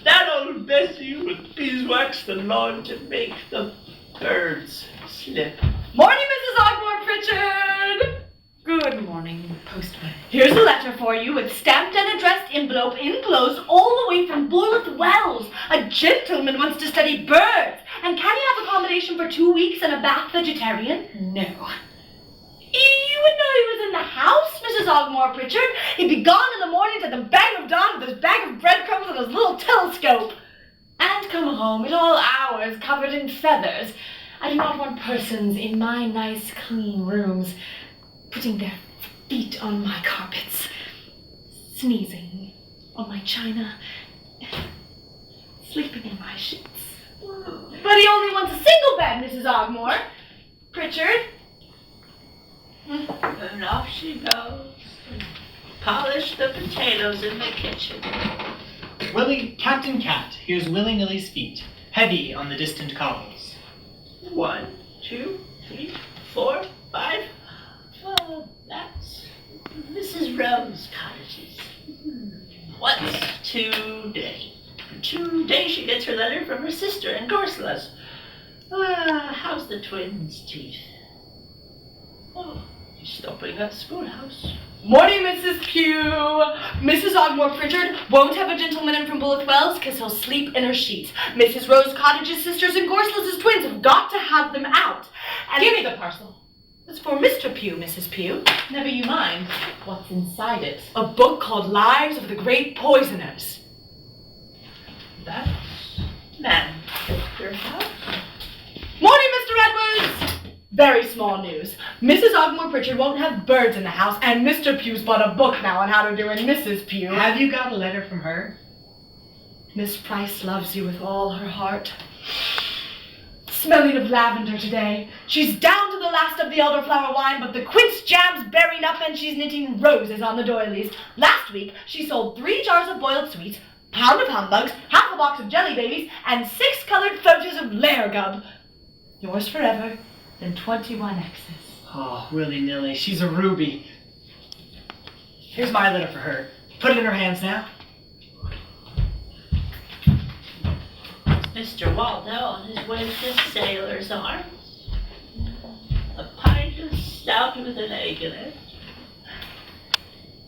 That old Bessie with beeswax the lawn to make the birds slip. Morning, Mrs. Ogmore Pritchard! Good morning, postman. Here's a letter for you with stamped and addressed envelope enclosed all the way from Bournemouth Wells. A gentleman wants to study birds. And can he have accommodation for 2 weeks and a bath vegetarian? No. You would know he was in the house, Mrs. Ogmore Pritchard. He'd be gone in the morning to the bag of dawn with his bag of breadcrumbs and his little telescope. And come home at all hours. flowers covered in feathers. I do not want persons in my nice, clean rooms putting their feet on my carpets, sneezing on my china, sleeping in my sheets. But he only wants a single bed, Mrs. Ogmore. Pritchard? And off she goes. Polish the potatoes in the kitchen. Willie, Captain Cat hears willy-nilly's feet, heavy on the distant cobbles. 1, 2, 3, 4, 5. Oh, that's Mrs. Rowe's cottages. What's today? Today she gets her letter from her sister in Gorslas. How's the twins' teeth? Oh, he's stopping at schoolhouse. Morning, Mrs. Pugh. Mrs. Ogmore Pritchard won't have a gentleman in from Bullock Wells because he'll sleep in her sheets. Mrs. Rose Cottage's sisters and Gorslas's twins have got to have them out. And Give me the parcel. it's for Mr. Pugh, Mrs. Pugh. Never you mind. What's inside it? A book called Lives of the Great Poisoners. That's Manchester House. Morning, Mr. Edwards. Very small news. Mrs. Ogmore Pritchard won't have birds in the house, and Mr. Pugh's bought a book now on how to do in Mrs. Pugh. Have you got a letter from her? Miss Price loves you with all her heart. Smelling of lavender today. She's down to the last of the elderflower wine, but the quince jam's berried up and she's knitting roses on the doilies. Last week, she sold 3 jars of boiled sweets, pound of humbugs, half a box of jelly babies, and 6 colored floaties of layer gum. Yours forever, and 21 X's. Oh, willy-nilly, she's a ruby. Here's my letter for her. Put it in her hands now. Mr. Waldo on his way to Sailor's Arms. A pint of stout with an egg in it.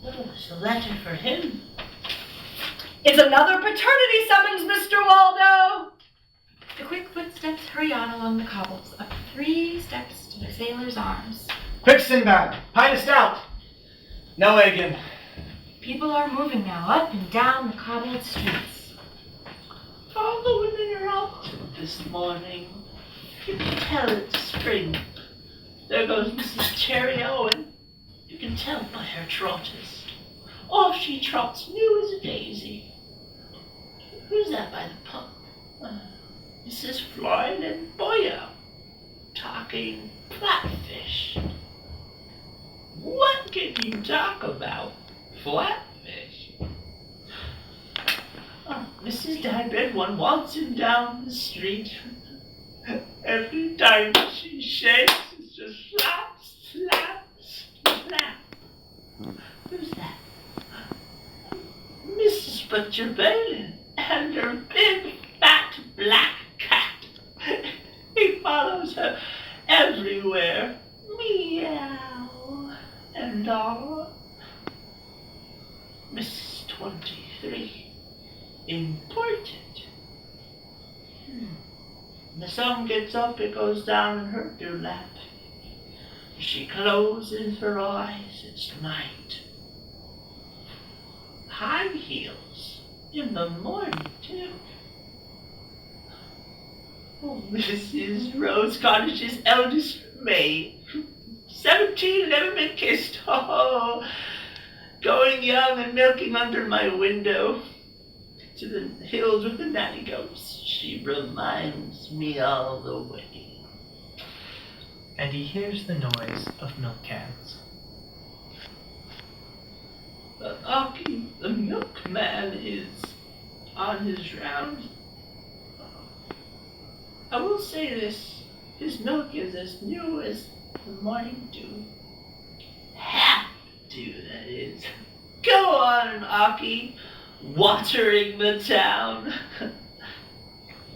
Oh, it's a letter for him. It's another paternity summons, Mr. Waldo. The quick footsteps hurry on along the cobbles, up 3 steps to the Sailor's Arms. Quick, Sinbad, pint of stout. No egg in. People are moving now, up and down the cobbled streets. All the women are out this morning. You can tell it's spring. There goes Mrs. Cherry Owen. You can tell by her trotters. Off she trots, new as a daisy. Who's that by the pump? Mrs. Floyd and Boyo, talking flatfish. What can you talk about? Flatfish? Oh, Mrs. Diebed one waltzing down the street. Every time she shakes, it's just slap, slap, slap. Who's that? Mrs. Butcher Balin and her big, fat, black cat. He follows her everywhere. Meow and all. Mrs. 23. Important. The sun gets up, it goes down in her dewlap. She closes her eyes, it's night. High heels in the morning, too. Oh, Mrs. Rose Cottage's eldest maid. 17, never been kissed. Oh, going young and milking under my window. To the hills with the nanny goats. She reminds me all the way. And he hears the noise of milk cans. Aki, the milkman, is on his round. I will say this, his milk is as new as the morning dew. Half dew, that is. Go on, Aki, watering the town.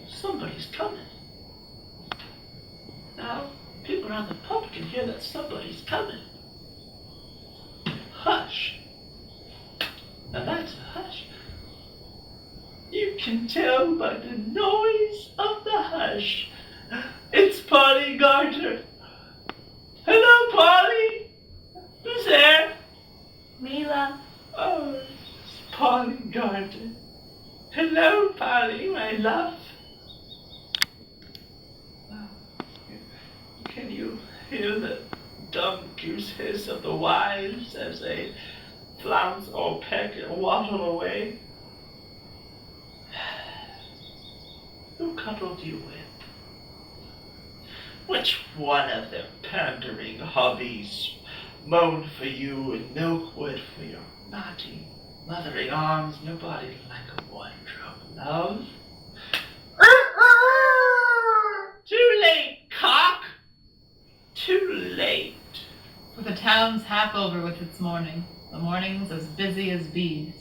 Somebody's coming. Now, people around the pub can hear that somebody's coming. Hush. Now that's a hush. You can tell by the noise of the hush. It's Polly Garter. Hello, Polly. Who's there? Mila. Oh, it's Polly Garter. Hello, Polly, my love. you hear the dumb goose hiss of the wives as they flounce or peck and waddle away? Who cuddled you with? Which one of their pandering hobbies moaned for you in Milkwood for your naughty, mothering arms? Nobody like a one-drop love. Too late, cock! Too late. For the town's half over with its mourning, the morning's as busy as bees.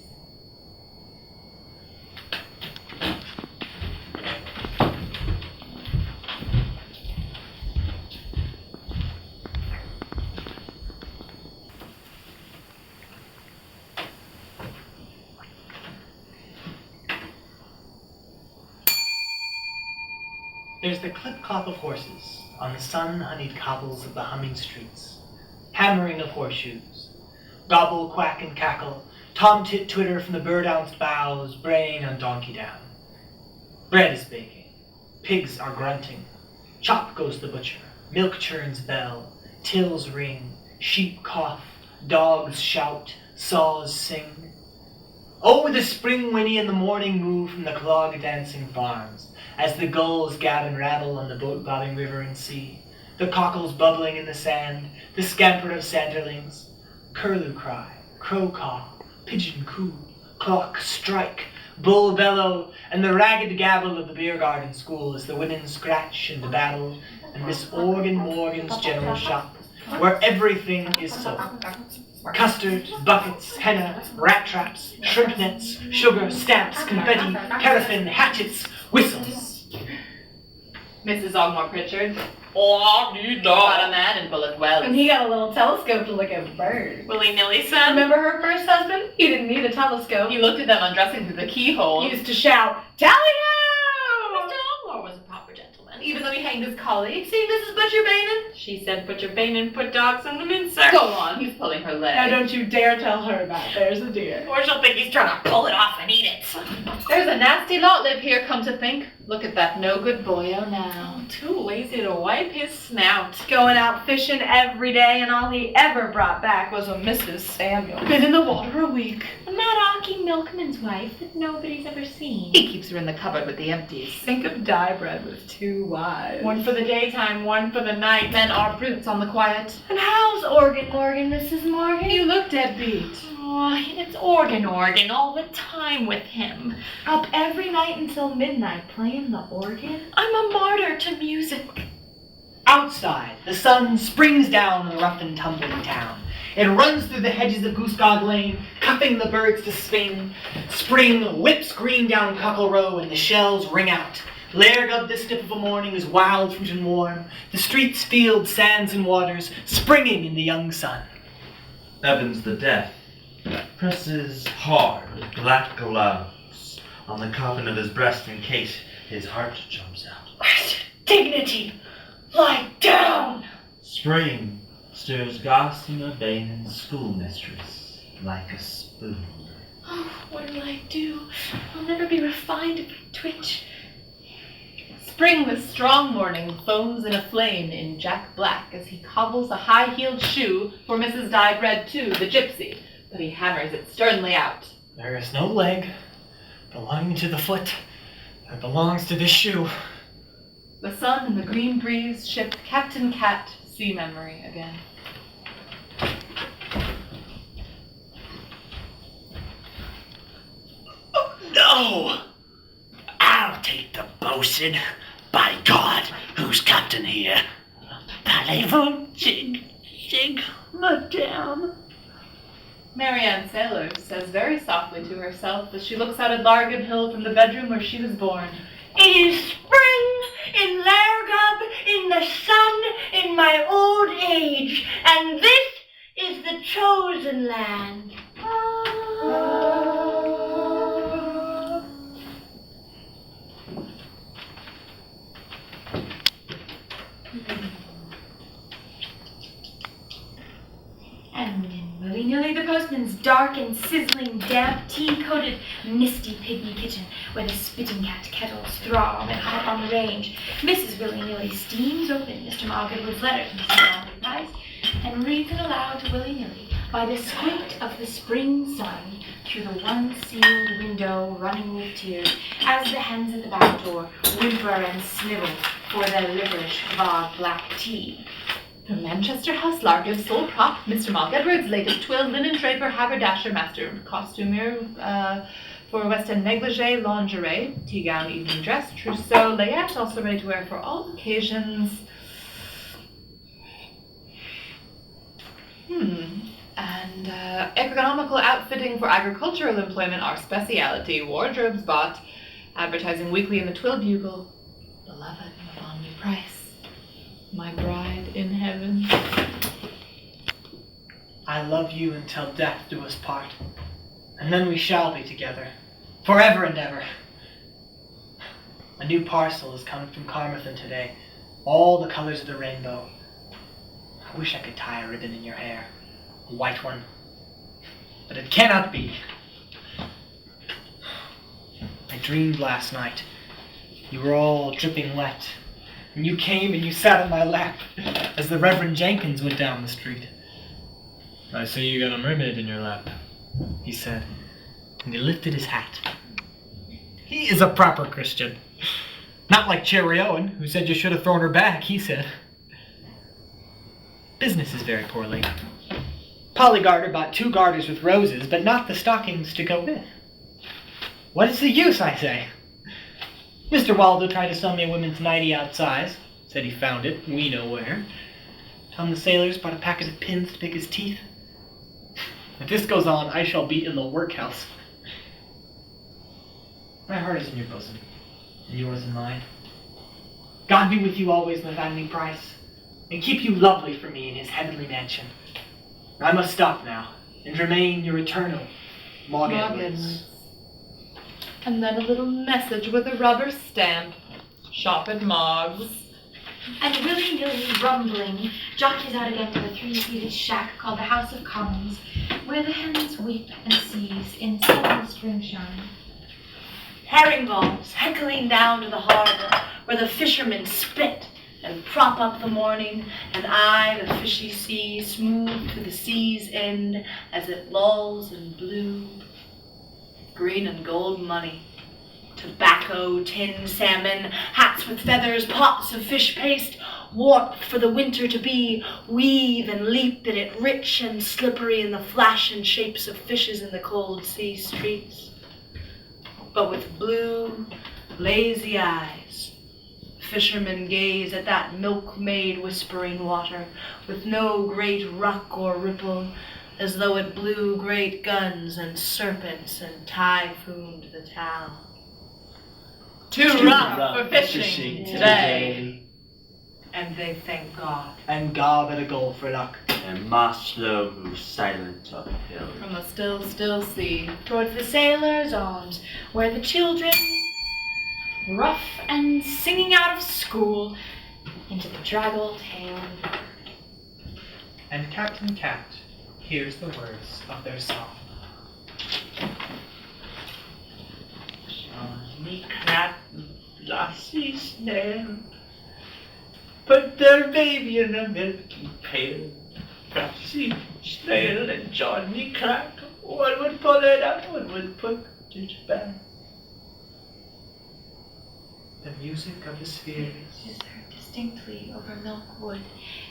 There's the clip-clop of horses on the sun-honeyed cobbles of the humming streets, hammering of horseshoes, gobble, quack, and cackle, tom-tit twitter from the bird-ounced boughs, braying on donkey down. Bread is baking, pigs are grunting, chop goes the butcher, milk churns bell, tills ring, sheep cough, dogs shout, saws sing. Oh, the spring whinny and the morning moo from the clog-dancing farms, as the gulls gab and rattle on the boat-bobbing river and sea, the cockles bubbling in the sand, the scamper of sanderlings, curlew cry, crow caw, pigeon coo, clock strike, bull bellow, and the ragged gabble of the beer garden school as the women scratch and babble, and Miss Organ Morgan's general shop, where everything is sold. Custard, buckets, henna, rat traps, shrimp nets, sugar, stamps, confetti, paraffin, hatchets, whistles. Mrs. Ogmore Pritchard Oh, you got a know. man in Bullet Wells. And he got a little telescope to look at birds. Willy-nilly, son. Remember her first husband? He didn't need a telescope. He looked at them undressing through the keyhole. He used to shout, "Tally-ho!" Mr. Ogmore was a proper gentleman. Even though he hanged his colleague. See, Mrs. Butcher Bainin? She said, "Put your bane and put dogs on the mincer." Go on, he's pulling her leg. Now don't you dare tell her that. There's a dear. Or she'll think he's trying to pull it off and eat it. There's a nasty lot live here, come to think. Look at that no-good boyo now. Too lazy to wipe his snout. Going out fishing every day, and all he ever brought back was a Mrs. Samuel. Been in the water a week. And that Aki milkman's wife that nobody's ever seen. He keeps her in the cupboard with the empties. Think of dye bread with two wives. One for the daytime, one for the night. Men are brutes on the quiet. And how's Organ Morgan, Mrs. Morgan? You look deadbeat. Oh, it's organ all the time with him. Up every night until midnight playing the organ? I'm a martyr to music. Outside, the sun springs down on the rough and tumbling town. It runs through the hedges of Goosegog Lane, cuffing the birds to spin. Spring whips green down Cockle Row, and the shells ring out. Lairg of this nip of a morning is wild fruit and warm. The streets, fields, sands, and waters springing in the young sun. Evans the Deaf presses hard with black gloves on the coffin of his breast in case his heart jumps out. Dignity! Lie down! Spring stirs Gossamer Bainin's schoolmistress like a spoon. Oh, what'll I do? I'll never be refined if I twitch. Spring this strong morning foams in a flame in Jack Black as he cobbles a high-heeled shoe for Mrs. Dyebread too, the gypsy, but he hammers it sternly out. There is no leg belonging to the foot that belongs to this shoe. The sun and the green breeze shift Captain Cat sea memory again. No! I'll take the bosun. By God, who's captain here? Parlez-vous, jig, madame? Marianne Sailors says very softly to herself as she looks out at Largan Hill from the bedroom where she was born. It is spring in Largub, in the sun, in my old age, and this is the chosen land. And then willy-nilly the postman husband's dark and sizzling, damp, tea-coated, misty pygmy kitchen, where the spitting cat kettles throb and hot on the range, Mrs. Willy-Nilly steams open Mr. Margaret's letter to Mrs. Margaret Price and reads it aloud to Willy-Nilly by the squint of the spring sun through the one-sealed window running with tears as the hens at the back door whimper and snivel for their liverish, vague black tea. From Manchester House, Larkin, sole prop, Mr. Mock Edwards, latest twill, linen draper, haberdasher, master costumier for West End negligee, lingerie, tea gown, evening dress, trousseau, layette, also ready to wear for all occasions. And economical outfitting for agricultural employment, our speciality, wardrobes bought, advertising weekly in the Twill Bugle, beloved Bonnie Price. My bride in heaven. I love you until death do us part, and then we shall be together, forever and ever. A new parcel is coming from Carmarthen today, all the colors of the rainbow. I wish I could tie a ribbon in your hair, a white one, but it cannot be. I dreamed last night. You were all dripping wet. And you came and you sat on my lap as the Reverend Jenkins went down the street. I see you got a mermaid in your lap, he said, and he lifted his hat. He is a proper Christian. Not like Cherry Owen, who said you should have thrown her back, he said. Business is very poorly. Polly Garter bought 2 garters with roses, but not the stockings to go with. What is the use, I say? Mr. Waldo tried to sell me a women's nightie outsize. Said he found it, we know where. Tom the sailors bought a packet of pins to pick his teeth. If this goes on, I shall be in the workhouse. My heart is in your bosom, and yours in mine. God be with you always, my Fanny Price, and keep you lovely for me in his heavenly mansion. I must stop now, and remain your eternal Maud Edwards. And then a little message with a rubber stamp. Shop at Moggs. And willy-nilly, rumbling, jockeys out again to the 3-seated shack called the House of Commons, where the hens weep and seize in sudden spring shine. Herring balls heckling down to the harbor, where the fishermen spit and prop up the morning, and eye the fishy sea smooth to the sea's end as it lulls in blue, green and gold money, tobacco, tinned salmon, hats with feathers, pots of fish paste, warp for the winter to be, weave and leap in it, rich and slippery in the flash and shapes of fishes in the cold sea streets. But with blue, lazy eyes, fishermen gaze at that milkmaid whispering water, with no great ruck or ripple, as though it blew great guns and serpents and typhooned the town. Too rough for fishing today. And they thank God. And gob at a goal for luck. And Maslow moves silent uphill. From the still, still sea. Towards the sailors' arms, where the children, rough and singing out of school, into the draggled hail. And Captain Cat hears the words of their song. Johnny Cat and Lassie Snail put their baby in a milky pail. Lassie Snail and Johnny Cat, one would pull it out, one would put it back. The music of the spheres. It is heard distinctly over Milkwood.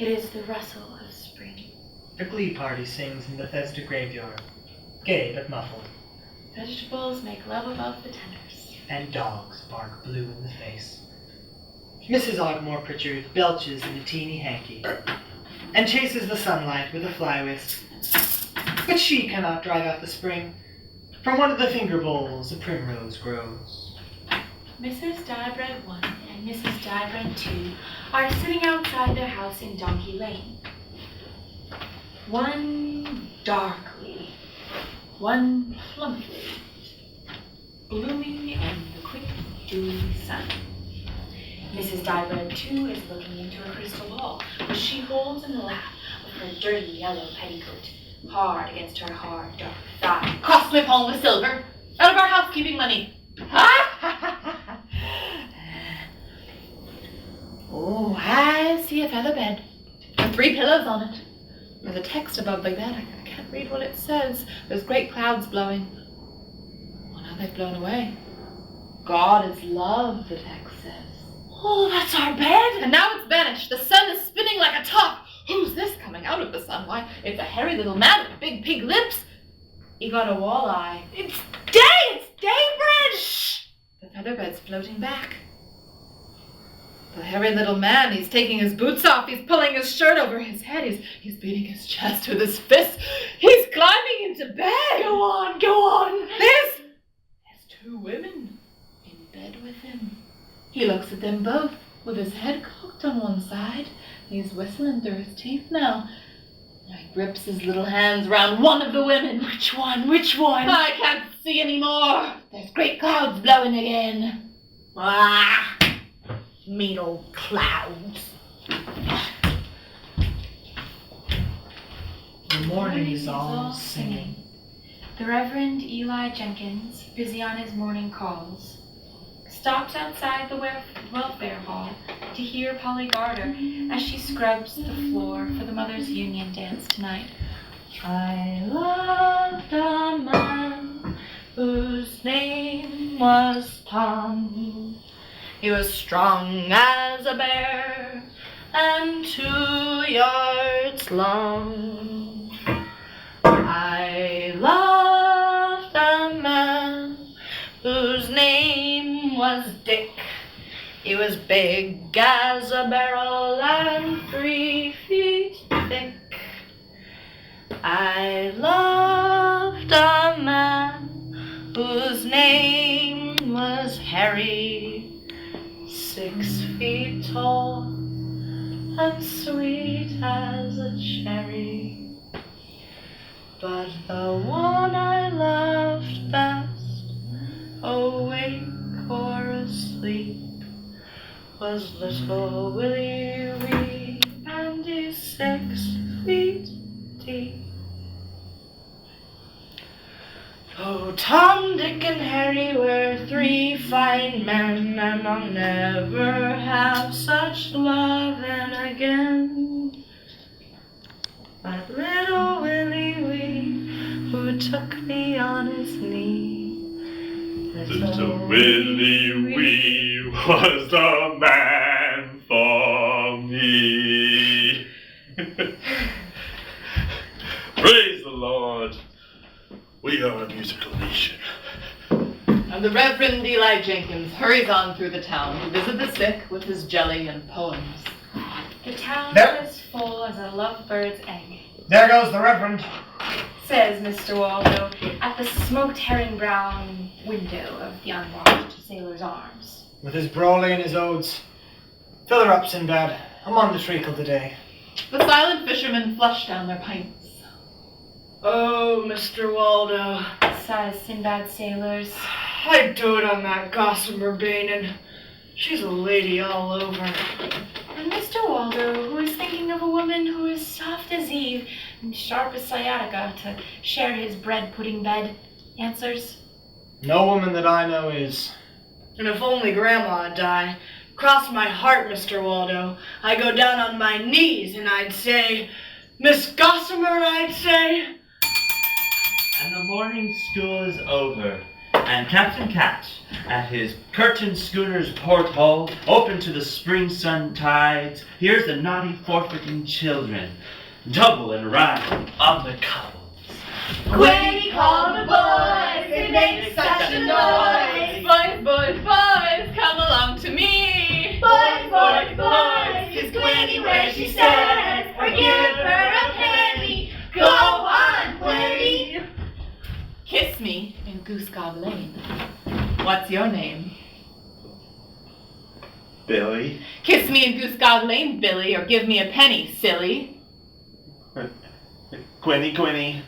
It is the rustle of spring. A glee party sings in Bethesda graveyard, gay but muffled, Vegetables make love above the tenders. and dogs bark blue in the face. Mrs. Ogmore Pritchard belches in a teeny hanky, and chases the sunlight with a fly whisk. But she cannot drive out the spring. From one of the finger bowls a primrose grows. Mrs. Diebread 1 and Mrs. Diebread 2 are sitting outside their house in Donkey Lane. One darkly, one plumply, blooming in the quick, dewy sun. Mrs. Diebread 2 is looking into a crystal ball, which she holds in the lap of her dirty yellow petticoat. hard against her hard, dark thigh. Cross my palm with silver, out of our housekeeping money. Oh, I see a feather bed with 3 pillows on it. There's a text above the bed. I can't read what it says. There's great clouds blowing. Well, now they've blown away. God is love, the text says. Oh, that's our bed. And now it's vanished. The sun is spinning like a top. Who's this coming out of the sun? Why, it's a hairy little man with big pig lips. He got a walleye. It's day! It's daybread! Shh! The feather bed's floating back. The hairy little man, he's taking his boots off. He's pulling his shirt over his head. He's beating his chest with his fist. He's climbing into bed. Go on, go on. There's 2 women in bed with him. He looks at them both with his head cocked on one side. He's whistling through his teeth now. He grips his little hands round one of the women. Which one? Which one? I can't see anymore. There's great clouds blowing again. Ah, mean old clouds. The morning is all singing. The Reverend Eli Jenkins, busy on his morning calls, stops outside the welfare hall to hear Polly Garter as she scrubs the floor for the Mothers' Union dance tonight. I loved a man whose name was Tom. He was strong as a bear and 2 yards long. I loved a man whose name was Dick. He was big as a barrel and 3 feet thick. I loved a man whose name was Harry, 6 feet tall and sweet as a cherry. But the one I loved best, awake or asleep, was little Willie Wee, and he's 6 feet deep. Oh, Tom, Dick, and Harry were 3 fine men, and I'll never have such loving again. But little Willie Wee, who took me on his knee, Little Willie Wee was the man for me. Praise the Lord. We are a musical nation. And the Reverend Eli Jenkins hurries on through the town to visit the sick with his jelly and poems. The town There- is as full as a lovebird's egg, There goes the Reverend. says Mr. Waldo at the smoked herring brown window of the unwashed Sailor's Arms. With his brawly and his odes. Fill her up, Sinbad. I'm on the treacle today. The silent fishermen flush down their pints. oh, Mr. Waldo, Sighs Sinbad Sailors. I dote on that gossamer Bainin. She's a lady all over. And Mr. Waldo, who is thinking of a woman who is soft as Eve and sharp as sciatica to share his bread pudding bed, answers, No woman that I know is. And if only Grandma'd die, cross my heart, Mr. Waldo, I'd go down on my knees and I'd say, Miss Gossamer, I'd say. And the morning school is over, and Captain Catch, at his curtained schooner's porthole, open to the spring sun tides, hears the naughty forfeiting children double and ride on the cobbles. When he called the boys, they made such a noise. Boys, boys, boys, come along to me. Boys, boys, boys, is Gwenny where she said, or give her a penny. Go on, Gwenny. Kiss me in Goose Gob Lane. What's your name? Billy. Kiss me in Goose Gob Lane, Billy, or give me a penny, silly. Gwenny,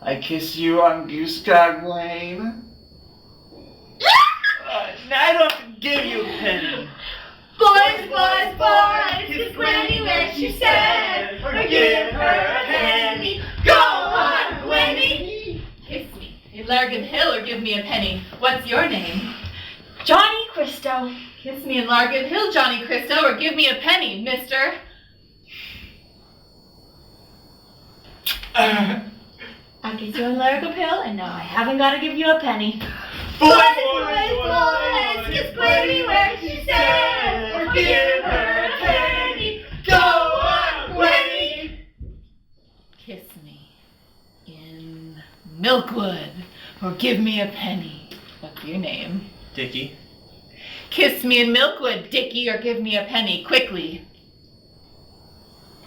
I kiss you on Goose Gog Lane. I don't have to give you a penny. Boys, boys, boys, is Gwenny where she said, or give her a penny. Go Largan Hill or give me a penny. What's your name? Johnny Cristo. Kiss me in Largan Hill, Johnny Cristo, or give me a penny, mister. I kiss you in Largo Pill, and now I haven't got to give you a penny. Boys, kiss Gwenny where she said, or give her a penny. Go on, Gwenny. Kiss me in Milkwood, or give me a penny. What's your name? Dickie. Kiss me in Milkwood, Dickie, or give me a penny, quickly.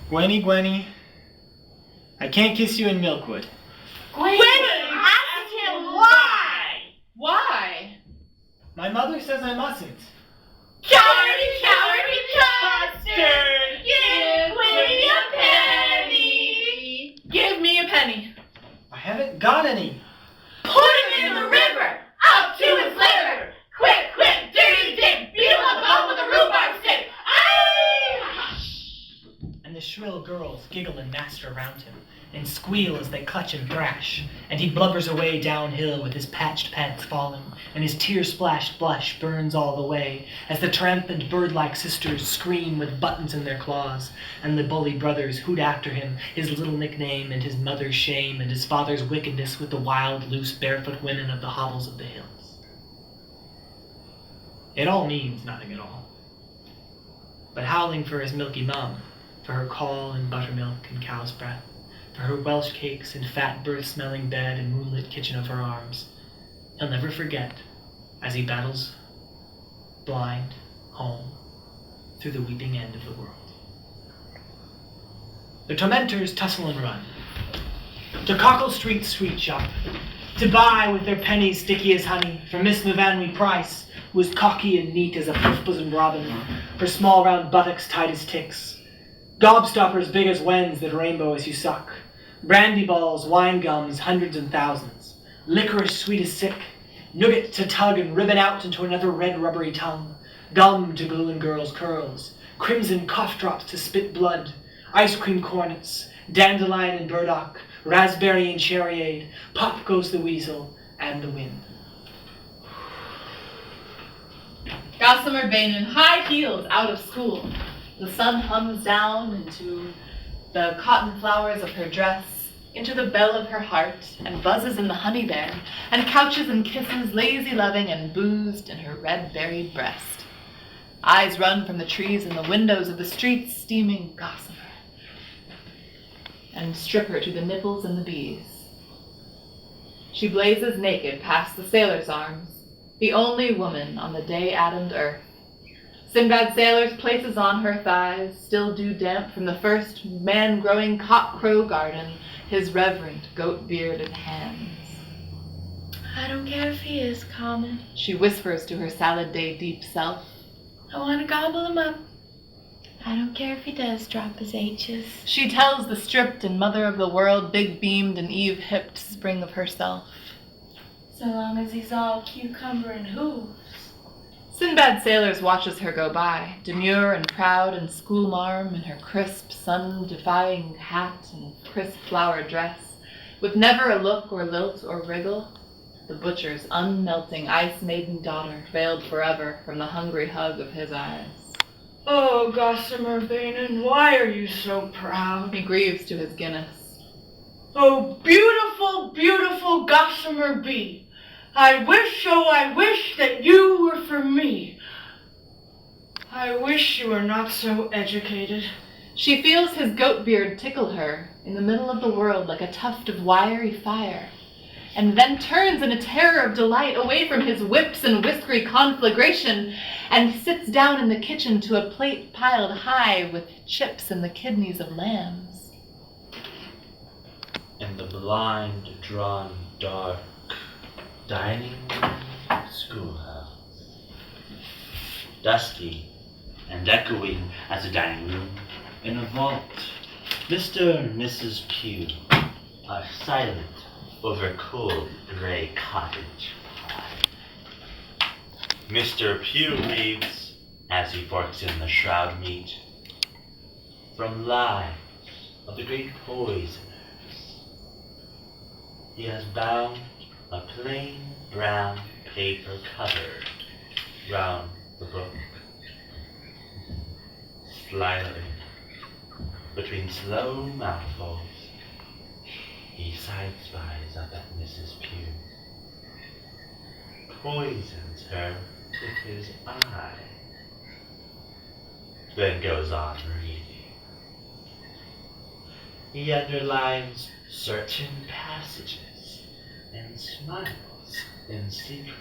Gwenny, I can't kiss you in Milkwood. Gwenny, ask him why. Why? My mother says I mustn't. Cowardly bastard! Give Gwenny a penny! Give me a penny. I haven't got any. Put him in the river! Up to his liver! Quick, dirty dick! Beat him up the with a rhubarb stick! Aye! And the shrill girls giggle and master around him, and squeal as they clutch and thrash, and he blubbers away downhill with his patched pants falling, and his tear-splashed blush burns all the way, as the triumphant bird-like sisters scream with buttons in their claws, and the bully brothers hoot after him, his little nickname, and his mother's shame, and his father's wickedness with the wild, loose, barefoot women of the hovels of the hills. It all means nothing at all. But howling for his milky mum, for her caul and buttermilk and cow's breath, for her Welsh cakes and fat birth-smelling bed and moonlit kitchen of her arms, he'll never forget as he battles, blind, home, through the weeping end of the world. The tormentors tussle and run. To Cockle Street's sweet shop, to buy with their pennies sticky as honey, for Miss Levanwy Price, who is cocky and neat as a puff-bosomed robin, her small round buttocks tight as ticks, gobstoppers big as wens that rainbow as you suck, brandy balls, wine gums, hundreds and thousands, licorice sweet as sick, nougat to tug and ribbon out into another red rubbery tongue, gum to glue in girls' curls, crimson cough drops to spit blood, ice cream cornets, dandelion and burdock, raspberry and cherryade, pop goes the weasel and the wind. Gossamer Bane in high heels out of school. The sun hums down into the cotton flowers of her dress, into the bell of her heart, and buzzes in the honey bear, and couches and kisses, lazy loving and boozed in her red-berried breast. Eyes run from the trees and the windows of the streets, steaming gossamer, and strip her to the nipples and the bees. She blazes naked past the sailor's arms, the only woman on the day-atomed earth. Sinbad Sailor's places on her thighs, still dew damp from the first man-growing cock-crow garden, his reverent goat-bearded hands. I don't care if he is common. She whispers to her salad day deep self. I want to gobble him up. I don't care if he does drop his H's. She tells the stripped and mother of the world, big-beamed and eve-hipped spring of herself. So long as he's all cucumber and hooves. Sinbad Sailors watches her go by, demure and proud and schoolmarm in her crisp, sun-defying hat and crisp flower dress, with never a look or lilt or wriggle, the butcher's unmelting ice-maiden daughter veiled forever from the hungry hug of his eyes. Oh, Gossamer Bainin, why are you so proud? He grieves to his Guinness. Oh, beautiful, beautiful Gossamer Bee. I wish that you were for me. I wish you were not so educated. She feels his goat beard tickle her in the middle of the world like a tuft of wiry fire, and then turns in a terror of delight away from his whips and whiskery conflagration, and sits down in the kitchen to a plate piled high with chips and the kidneys of lambs. In the blind, drawn, dark dining schoolhouse, dusky and echoing as a dining room, in a vault, Mr. and Mrs. Pugh are silent over cold gray cottage pie. Mr. Pugh reads, as he forks in the shroud meat, from lives of the great poisoners he has bound a plain brown paper cover round the book. Slyly, between slow mouthfuls, he side-spies up at Mrs. Pugh, poisons her with his eye, then goes on reading. He underlines certain passages and smiles in secret.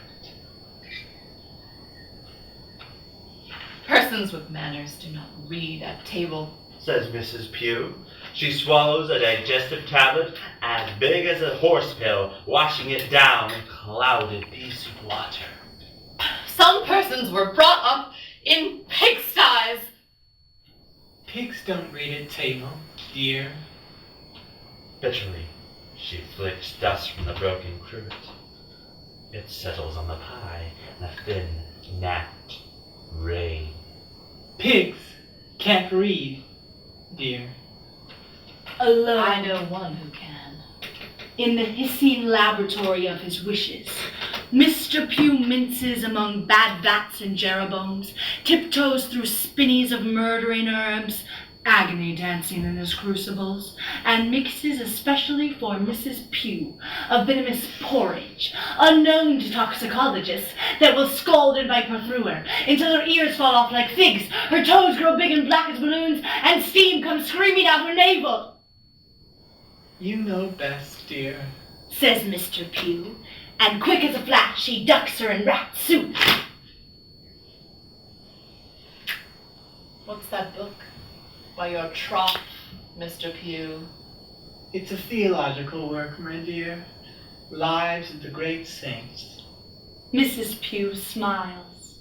Persons with manners do not read at table, Says Mrs. Pugh. She swallows a digestive tablet as big as a horse pill, washing it down in clouded piece of water. Some persons were brought up in pigsties. Pigs don't read at table, dear. Bitterly, she flicks dust from the broken cruet. It settles on the pie in a thin, napped rain. Pigs can't read, dear. Alone I know one who can. in the hissing laboratory of his wishes, Mr. Pugh minces among bad vats and jeroboams, tiptoes through spinneys of murdering herbs, agony dancing in his crucibles, and mixes especially for Mrs. Pugh a venomous porridge, unknown to toxicologists, that will scald and vipe her through her, until her ears fall off like figs, her toes grow big and black as balloons, and steam comes screaming out her navel. You know best, dear. Says Mr. Pugh, and quick as a flash he ducks her in rat soup. What's that book? By your trough, Mr. Pugh. It's a theological work, my dear. Lives of the great saints. Mrs. Pugh smiles.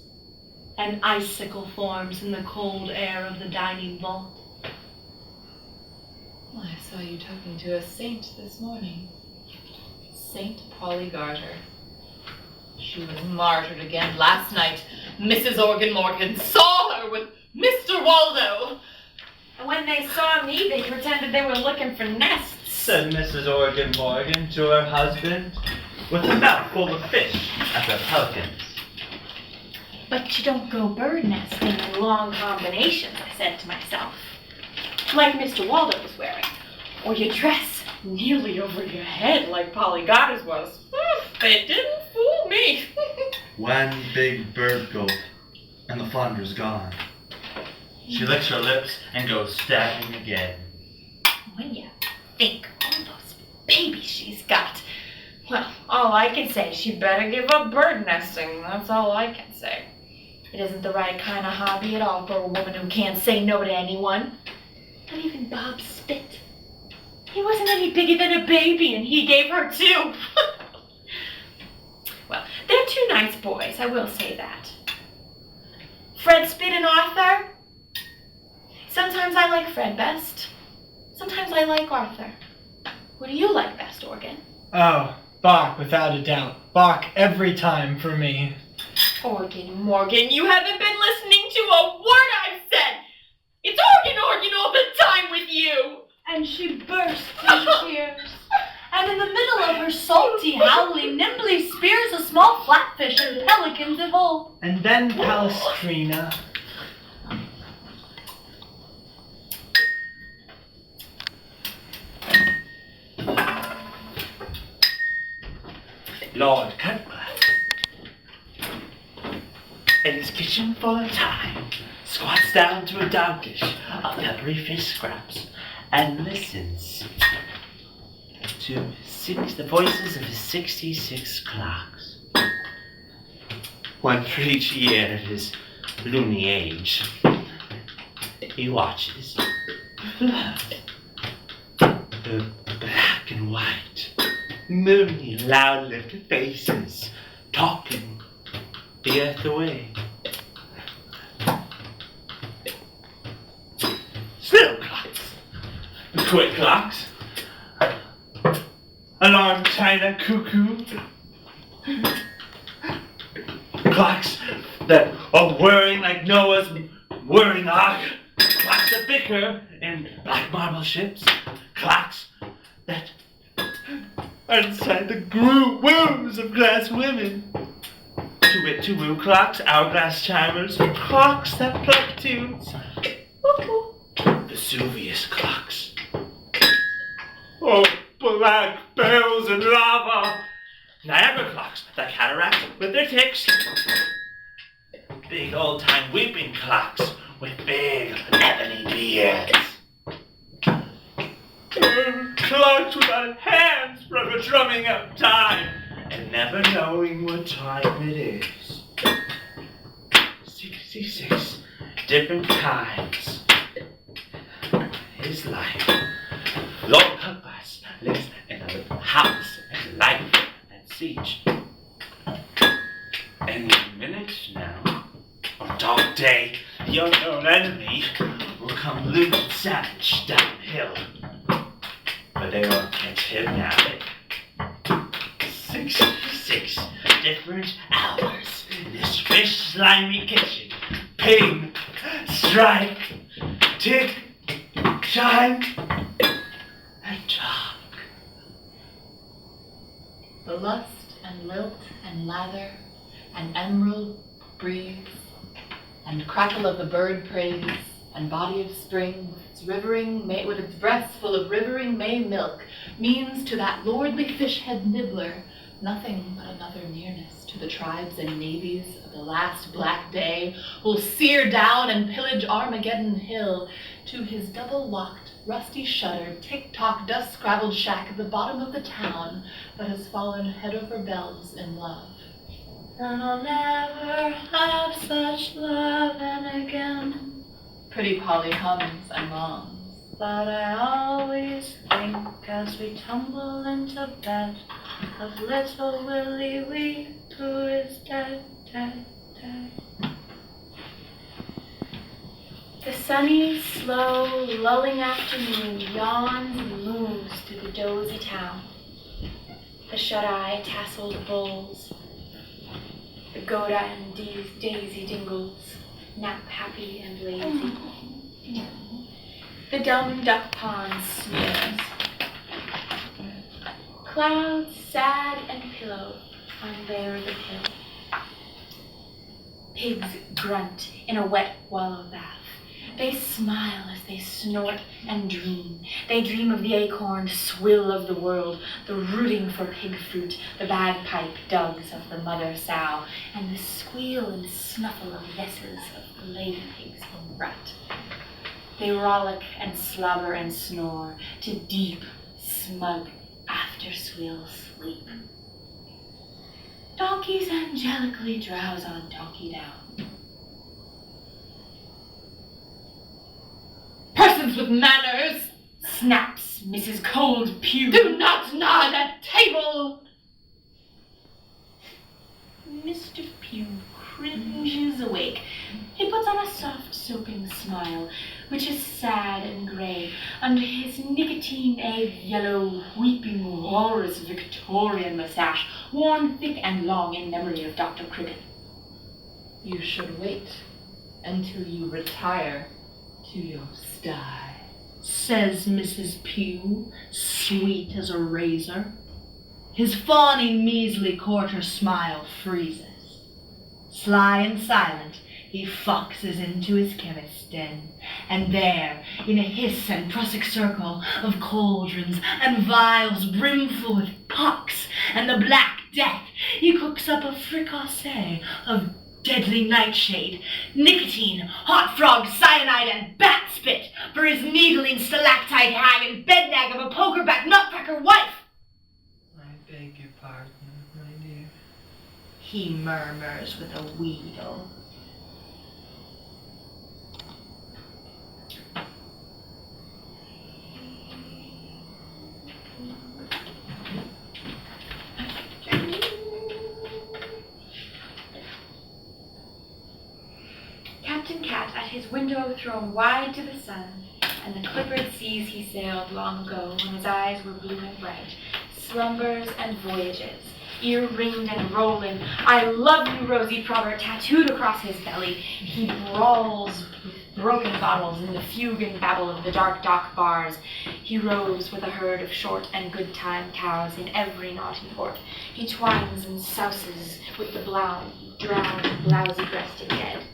An icicle forms in the cold air of the dining vault. Well, I saw you talking to a saint this morning. Saint Polly Garter. She was martyred again last night. Mrs. Organ Morgan saw her with Mr. Waldo. And when they saw me, they pretended they were looking for nests. Said Mrs. Organ Morgan to her husband, with a mouthful of fish at the pelicans. But you don't go bird nesting in long combinations, I said to myself. Like Mr. Waldo was wearing. Or you dress nearly over your head like Polly Goddard's was. They didn't fool me. One big bird gulp, and the flounder's gone. She licks her lips and goes stabbing again. When you think all those babies she's got. Well, all I can say is she better give up bird nesting. That's all I can say. It isn't the right kind of hobby at all for a woman who can't say no to anyone. Not even Bob Spit. He wasn't any bigger than a baby, and he gave her two. Well, they're two nice boys, I will say that. Fred Spit and Arthur. Sometimes I like Fred best. Sometimes I like Arthur. Who do you like best, Organ? Oh, Bach, without a doubt. Bach every time for me. Organ Morgan, you haven't been listening to a word I've said. It's Organ all the time with you. And she bursts into tears. And in the middle of her salty howling, nimbly spears a small flatfish and pelicans of hope. And then Palestrina. Lord Cutcliffe, in his kitchen full of time, squats down to a dog dish of peppery fish scraps and listens to the voices of his 66 clocks. One for each year of his loony age. He watches the black and white, moony, loud-lipped faces talking the earth away. Slow clocks, quick clocks, alarm china cuckoo, clocks that are whirring like Noah's whirring ark, clocks that bicker in black marble ships, clocks that inside the wombs of glass women. To wit, to woo clocks, hourglass chimers, clocks that pluck tunes. Vesuvius clocks. Oh, black bells and lava. Niagara clocks that cataract with their ticks. Big old-time weeping clocks with big ebony beards. Clocks without hands forever drumming up time and never knowing what time it is. 66 different times. His life. Lord Purpose lives in a house and life and siege. Any minute now, on dark day, the unknown enemy will come loose and savage downhill. But they won't catch him now. 66 different hours in this fish slimy kitchen. Ping, strike, tick, chime, and talk. The lust and lilt and lather and emerald breeze and crackle of the bird praise and body of spring with its breasts full of rivering May milk means to that lordly fish-head nibbler nothing but another nearness to the tribes and navies of the last black day who'll sear down and pillage Armageddon Hill to his double-locked, rusty-shuttered, tick-tock, dust-scrabbled shack at the bottom of the town that has fallen head over bells in love. And I'll never have such loving again. Pretty Polly hums and longs. But I always think as we tumble into bed of little Willie Wee who is dead, dead, dead. The sunny, slow, lulling afternoon yawns and looms through the dozy town. The shut-eye tasseled bulls, the Goda and Daisy Dingles, nap happy and lazy. The dumb duck pond sneers. Clouds, sad and pillowed, unbear the hill. Pigs grunt in a wet wallow bath. They smile as they snort and dream. They dream of the acorn swill of the world, the rooting for pig fruit, the bagpipe dugs of the mother sow, and the squeal and snuffle of vesses of the lady pigs in rut. They rollick and slobber and snore to deep, smug after-swill sleep. Donkeys angelically drowse on donkey down. Persons with manners, Snaps Mrs. Cold Pew. do not nod at table. Mr. Pew cringes awake. He puts on a soft, soaping smile, which is sad and gray, under his nicotine-egg yellow, weeping walrus Victorian mustache, worn thick and long in memory of Dr. Cricket. You should wait until you retire to your sty, says Mrs. Pew, sweet as a razor. His fawning, measly quarter smile freezes. Sly and silent, he foxes into his chemist's den, and there, in a hiss and prussic circle of cauldrons and vials brimful with pox and the Black Death, he cooks up a fricassee of deadly nightshade, nicotine, hot frog, cyanide, and bat spit for his needling stalactite hag and bednag of a pokerback nutcracker wife. I beg your pardon, my dear. He murmurs with a wheedle. Captain Cat at his window thrown wide to the sun, and the clippered seas he sailed long ago when his eyes were blue and bright, slumbers and voyages, ear-ringed and rolling, I love you, Rosie Probert, tattooed across his belly. He brawls with broken bottles and the fugue and babble of the dark dock bars. He roves with a herd of short and good time cows in every naughty port. He twines and souses with the drowned, blousy-breasted dead.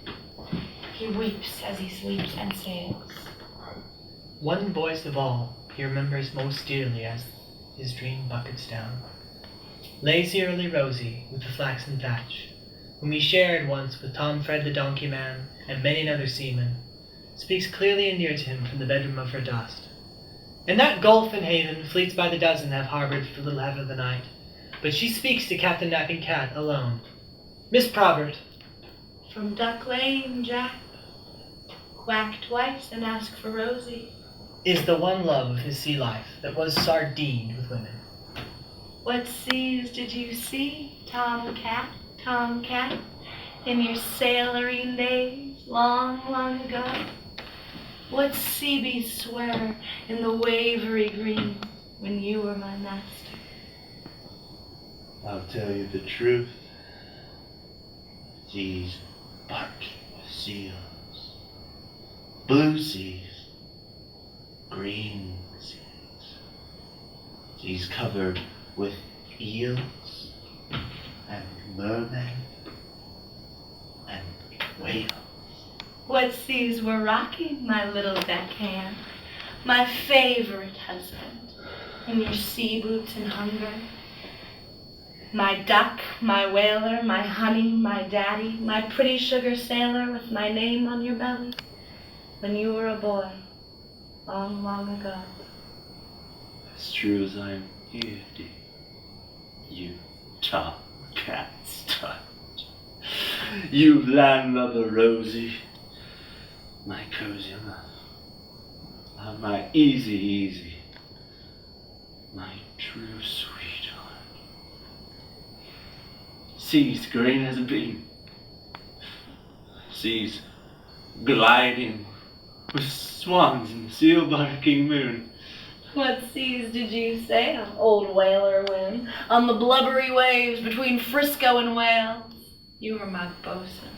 He weeps as he sleeps and sails. One voice of all he remembers most dearly as his dream buckets down. Lazy early Rosie with the flaxen thatch, whom he shared once with Tom Fred the donkey man and many another seaman, speaks clearly and near to him from the bedroom of her dust. In that gulf and haven fleets by the dozen have harbored the little heaven of the night, but she speaks to Captain Napping Cat alone. Miss Probert. From Duck Lane, Jack. Quack twice and ask for Rosie. Is the one love of his sea life that was sardined with women. What seas did you see, Tom Cat, in your sailoring days, long, long ago? What sea beasts swere in the wavery green when you were my master? I'll tell you the truth. Seas barking with seals. Blue seas. Green seas. Seas covered with eels and mermen and whales. What seas were rocking, my little deckhand, my favorite husband, in your sea boots and hunger? My duck, my whaler, my honey, my daddy, my pretty sugar sailor with my name on your belly, when you were a boy, long, long ago. As true as I am here, dear. You Tom Cat stud. You landlubber Rosie. My cozy love. My easy. My true sweetheart. Seas green as a beam. Seas gliding with swans and seal barking moon. What seas did you sail, old whaler, when on the blubbery waves between Frisco and Wales you were my bosun?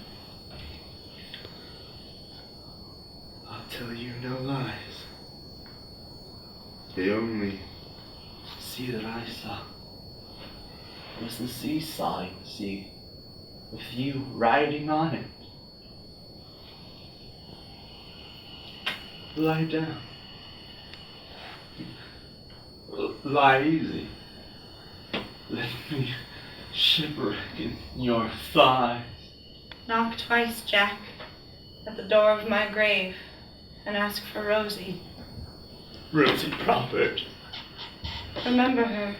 I'll tell you no lies. The only sea that I saw was the sea sawing the sea, with you riding on it. Lie down. Lie easy. Let me shipwreck in your thighs. Knock twice, Jack, at the door of my grave, and ask for Rosie. Rosie Probert. Remember her.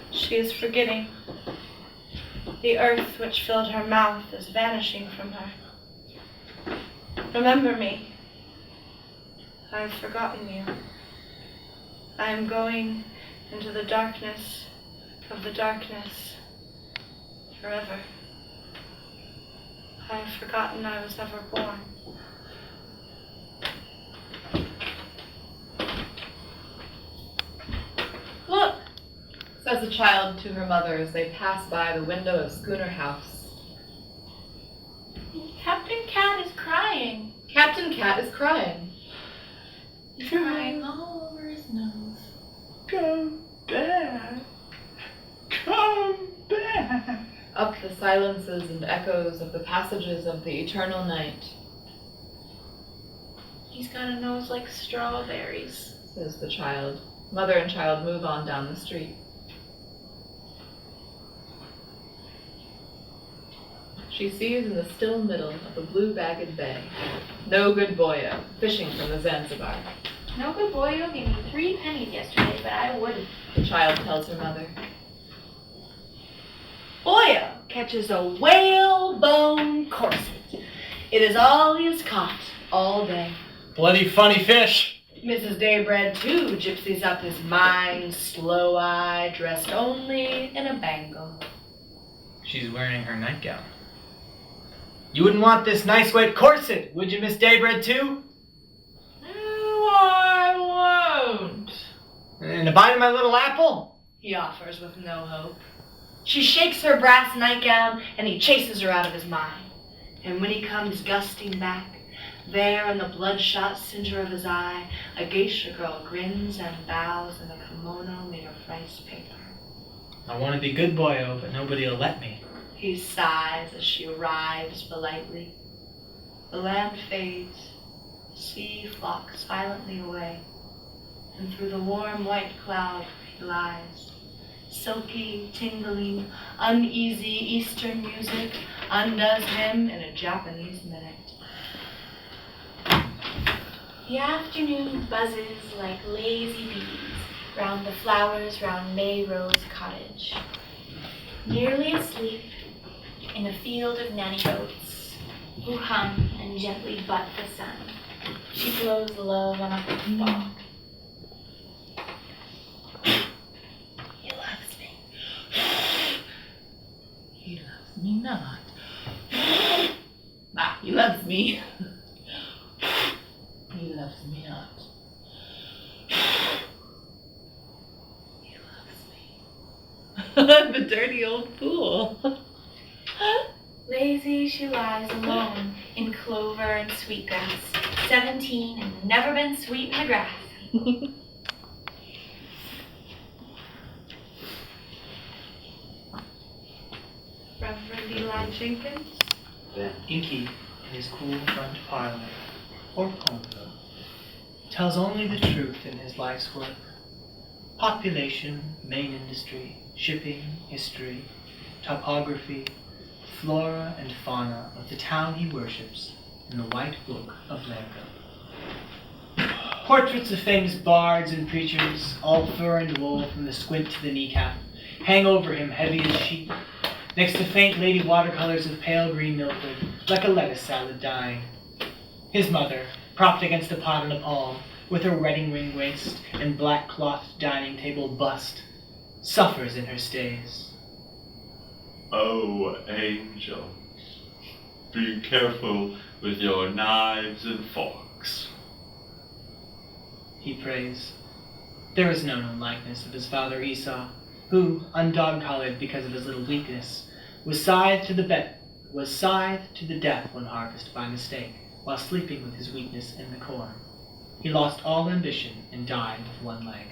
She is forgetting. The earth which filled her mouth is vanishing from her. Remember me. I have forgotten you. I am going into the darkness of the darkness forever. I have forgotten I was ever born. Look, says the child to her mother as they pass by the window of Schooner House. Captain Cat is crying. Captain Cat is crying. He's crying all over his nose. Come back. Come back. Up the silences and echoes of the passages of the eternal night, He's got a nose like strawberries. says the child. Mother and child move on down the street. She sees in the still middle of the blue-bagged bay No Good Boyo fishing from the Zanzibar. No Good Boyo gave me 3 pennies yesterday, but I wouldn't. The child tells her mother. Boyo catches a whalebone corset. It is all he has caught all day. Bloody funny fish. Mrs. Daybread, too, gypsies up his mind, slow-eyed, dressed only in a bangle. She's wearing her nightgown. You wouldn't want this nice wet corset, would you, Miss Daybread, too? No, I won't, And a bite of my little apple? he offers with no hope. She shakes her brass nightgown, and he chases her out of his mind. And when he comes gusting back, There in the bloodshot center of his eye, a geisha girl grins and bows in a kimono made of rice paper. I want to be good boyo, but nobody'll let me. He sighs as she arrives politely. The land fades, the sea flocks silently away, and through the warm white cloud he lies. Silky, tingling, uneasy Eastern music undoes him in a Japanese minute. The afternoon buzzes like lazy bees round the flowers round May Rose Cottage. Nearly asleep in a field of nanny goats who hum and gently butt the sun, she blows love on a football. He loves me. He loves me not. Ah, he loves me. He loves me not. He loves me. The dirty old fool. Lazy she lies alone in clover and sweetgrass, 17 and never been sweet in the grass. Reverend Eli Jenkins? Inky, in his cool front parlor, or pongo, tells only the truth in his life's work. Population, main industry, shipping, history, topography, flora and fauna of the town he worships in the White Book of Lergo. Portraits of famous bards and preachers, all fur and wool from the squint to the kneecap, hang over him heavy as sheep, next to faint lady watercolors of pale green milkwood, like a lettuce salad dying. His mother, propped against a pot and a palm, with her wedding ring waist and black clothed dining table bust, suffers in her stays. Oh, angels, be careful with your knives and forks. He prays. There is no known likeness of his father Esau, who, undog-collared because of his little weakness, was scythed to the death one harvest by mistake, while sleeping with his weakness in the corn. He lost all ambition and died with one leg.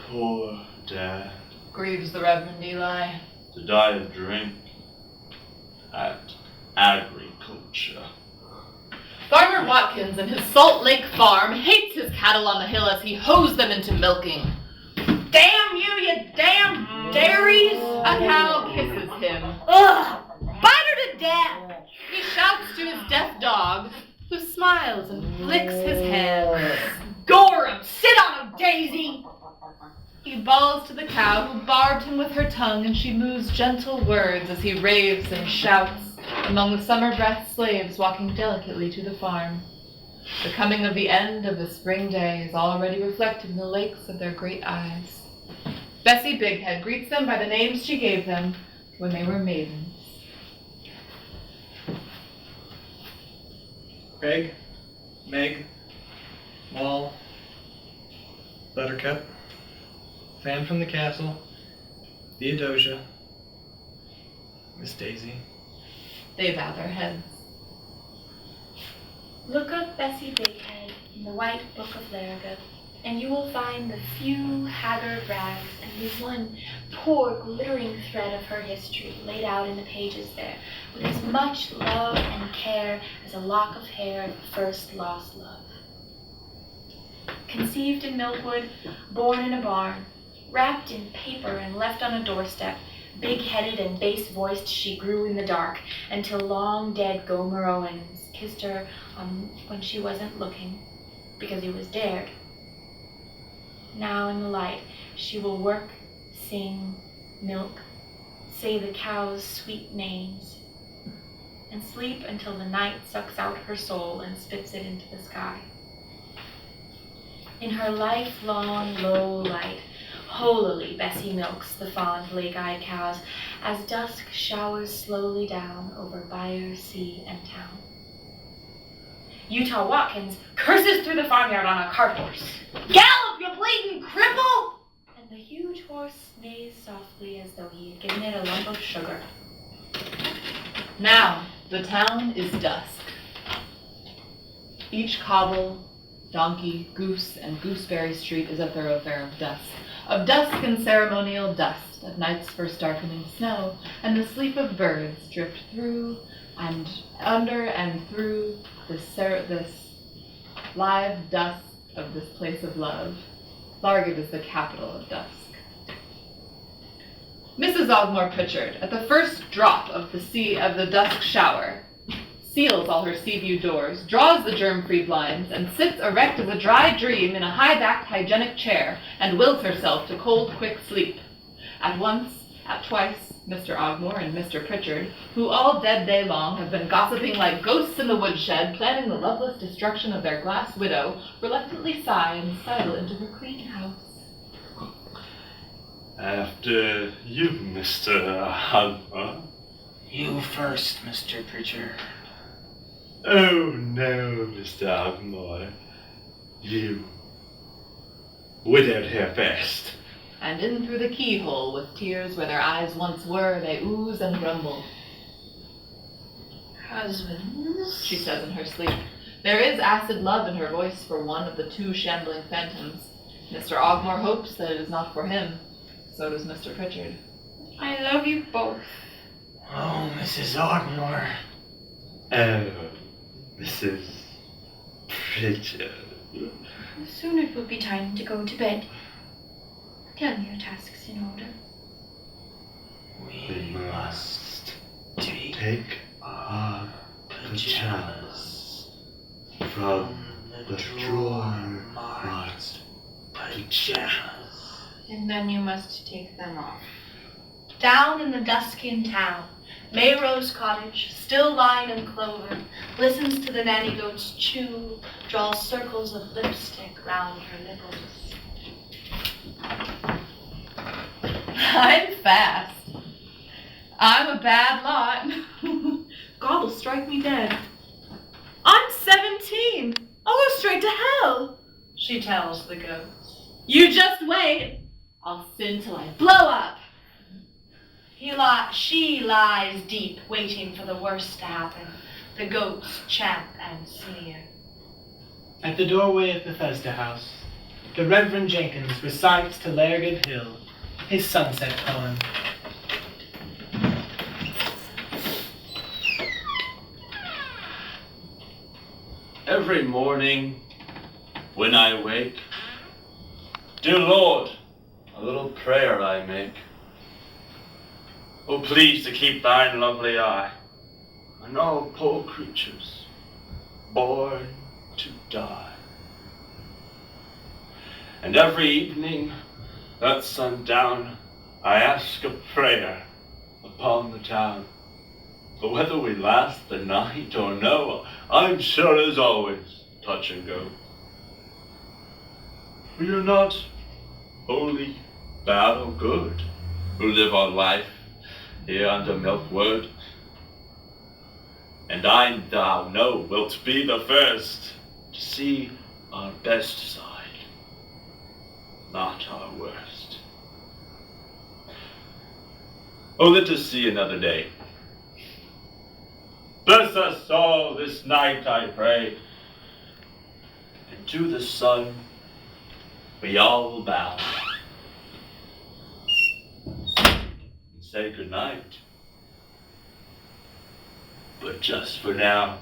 Poor Dad. Grieves the Reverend Eli. To die of drink at agriculture. Farmer Watkins and his Salt Lake farm hates his cattle on the hill as he hoes them into milking. Damn you, you damn dairies! A cow kisses him. Ugh! Bite her to death! He shouts to his deaf dog, who smiles and flicks his hands. Gore him! Sit on him, Daisy! He bawls to the cow, who barbed him with her tongue, and she moves gentle words as he raves and shouts among the summer-breathed slaves walking delicately to the farm. The coming of the end of the spring day is already reflected in the lakes of their great eyes. Bessie Bighead greets them by the names she gave them when they were maidens. Craig, Meg, Wall, Buttercup, Fan from the Castle, Theodosia, Miss Daisy. They bow their heads. Look up Bessie Bighead in the White Book of Lergo, and you will find the few haggard rags and the one poor glittering thread of her history laid out in the pages there, with as much love and care as a lock of hair of first lost love. Conceived in Milkwood, born in a barn, wrapped in paper and left on a doorstep, big-headed and bass-voiced she grew in the dark, until long-dead Gomer Owens kissed her when she wasn't looking, because he was dared. Now in the light, she will work, sing, milk, say the cows' sweet names, and sleep until the night sucks out her soul and spits it into the sky. In her lifelong low light, holily Bessie milks the fond lake-eyed cows as dusk showers slowly down over byre, sea, and town. Utah Watkins curses through the farmyard on a cart horse. "Gallop, you bleeding cripple!" And the huge horse neighs softly as though he had given it a lump of sugar. Now the town is dusk. Each cobble, donkey, goose, and gooseberry street is a thoroughfare of dusk and ceremonial dust, of night's first darkening snow, and the sleep of birds drift through and under and through this live dusk of this place of love. Largate is the capital of dusk. Mrs. Ogmore Pritchard, at the first drop of the dusk shower, seals all her sea-view doors, draws the germ-free blinds, and sits erect as a dry dream in a high-backed hygienic chair, and wills herself to cold, quick sleep. At once, at twice, Mr. Ogmore and Mr. Pritchard, who all dead day long have been gossiping like ghosts in the woodshed, planning the loveless destruction of their glass widow, reluctantly sigh and sidle into her clean house. After you, Mr. Ogmore. You first, Mr. Pritchard. Oh no, Mr. Ogmore. You. Widowed her first. And in through the keyhole, with tears where their eyes once were, they ooze and grumble. Husbands, She says in her sleep. There is acid love in her voice for one of the two shambling phantoms. Mr. Ogmore hopes that it is not for him. So does Mr. Pritchard. I love you both. Oh, Mrs. Ogmore. Oh, Mrs. Pritchard. Soon it will be time to go to bed. Tell me your tasks in order. We must Take our pajamas from the drawer marked pajamas. And then you must take them off. Down in the dusky town, Mayrose Cottage, still lying in clover, listens to the nanny goats chew, draws circles of lipstick round her nipples. I'm fast. I'm a bad lot. God will strike me dead. I'm 17. I'll go straight to hell, she tells the goats. You just wait. I'll sin till I blow up. She lies deep, waiting for the worst to happen. The goats champ and sneer. At the doorway of Bethesda House, the Reverend Jenkins recites to Largate Hill his sunset poem. Every morning when I wake, dear Lord, a little prayer I make. Oh, please to keep thine lovely eye on all poor creatures born to die. And every evening at sundown, I ask a prayer upon the town. But whether we last the night or no, I'm sure as always touch and go. We are not wholly bad or good who live on life here under Milkwood. And I, thou know, wilt be the first to see our best side, not our worst. Oh, let us see another day. Bless us all this night, I pray, and to the sun we all will bow and say good night. But just for now.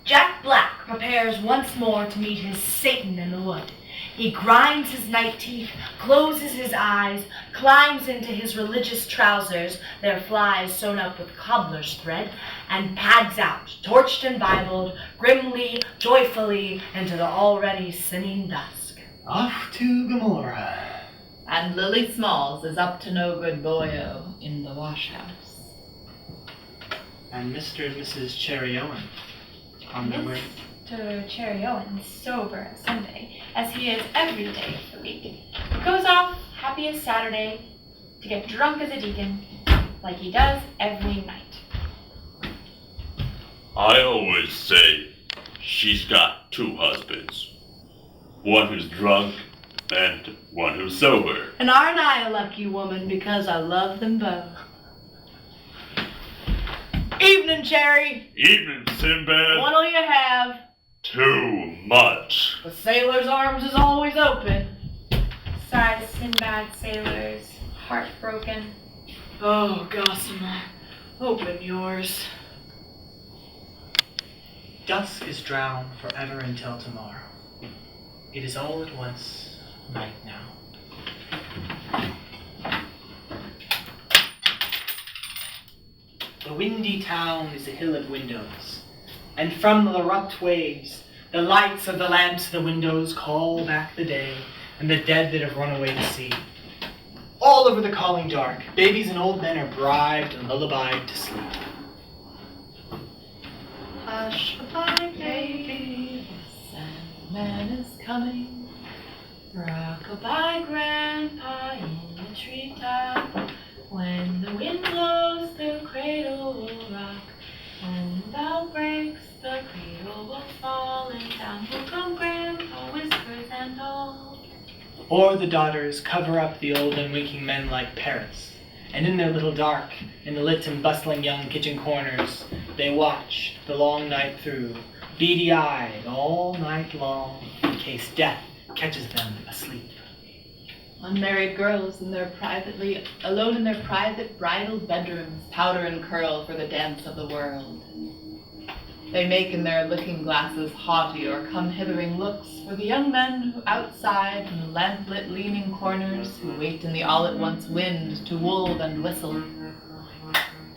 Jack Black prepares once more to meet his Satan in the wood. He grinds his night teeth, closes his eyes, climbs into his religious trousers, their flies sewn up with cobbler's thread, and pads out, torched and Bibled, grimly, joyfully, into the already sinning dusk. Off to Gomorrah. And Lily Smalls is up to no good boyo in the wash house. And Mr. and Mrs. Cherry Owen on their way. Mr. Cherry Owen is sober at Sunday, as he is every day of the week. Goes off happy as Saturday to get drunk as a deacon, like he does every night. I always say she's got two husbands. One who's drunk and one who's sober. And aren't I a lucky woman because I love them both? Evening, Cherry. Evening, Sinbad. What'll you have? Too much. The sailor's arms is always open. Sighed Sinbad sailors, heartbroken. Oh, Gossamer, open yours. Dusk is drowned forever until tomorrow. It is all at once night now. The windy town is a hill of windows, and from the rocked waves, the lights of the lamps of the windows call back the day and the dead that have run away to sea. All over the calling dark, babies and old men are bribed and lullabied to sleep. Hush, goodbye, baby, the Sandman is coming. Rock-a-bye, Grandpa, in the treetop. When the wind blows, the cradle will rock. When the bough breaks, the cradle will fall, and down will come Grandpa, whispers and all. Or the daughters cover up the old unwinking men like parrots, and in their little dark, in the lit and bustling young kitchen corners, they watch the long night through, beady-eyed all night long, in case death catches them asleep. Unmarried girls alone in their private bridal bedrooms, powder and curl for the dance of the world. They make in their looking glasses haughty or come-hithering looks for the young men who outside in the lamp-lit leaning corners who wait in the all-at-once wind to wolve and whistle.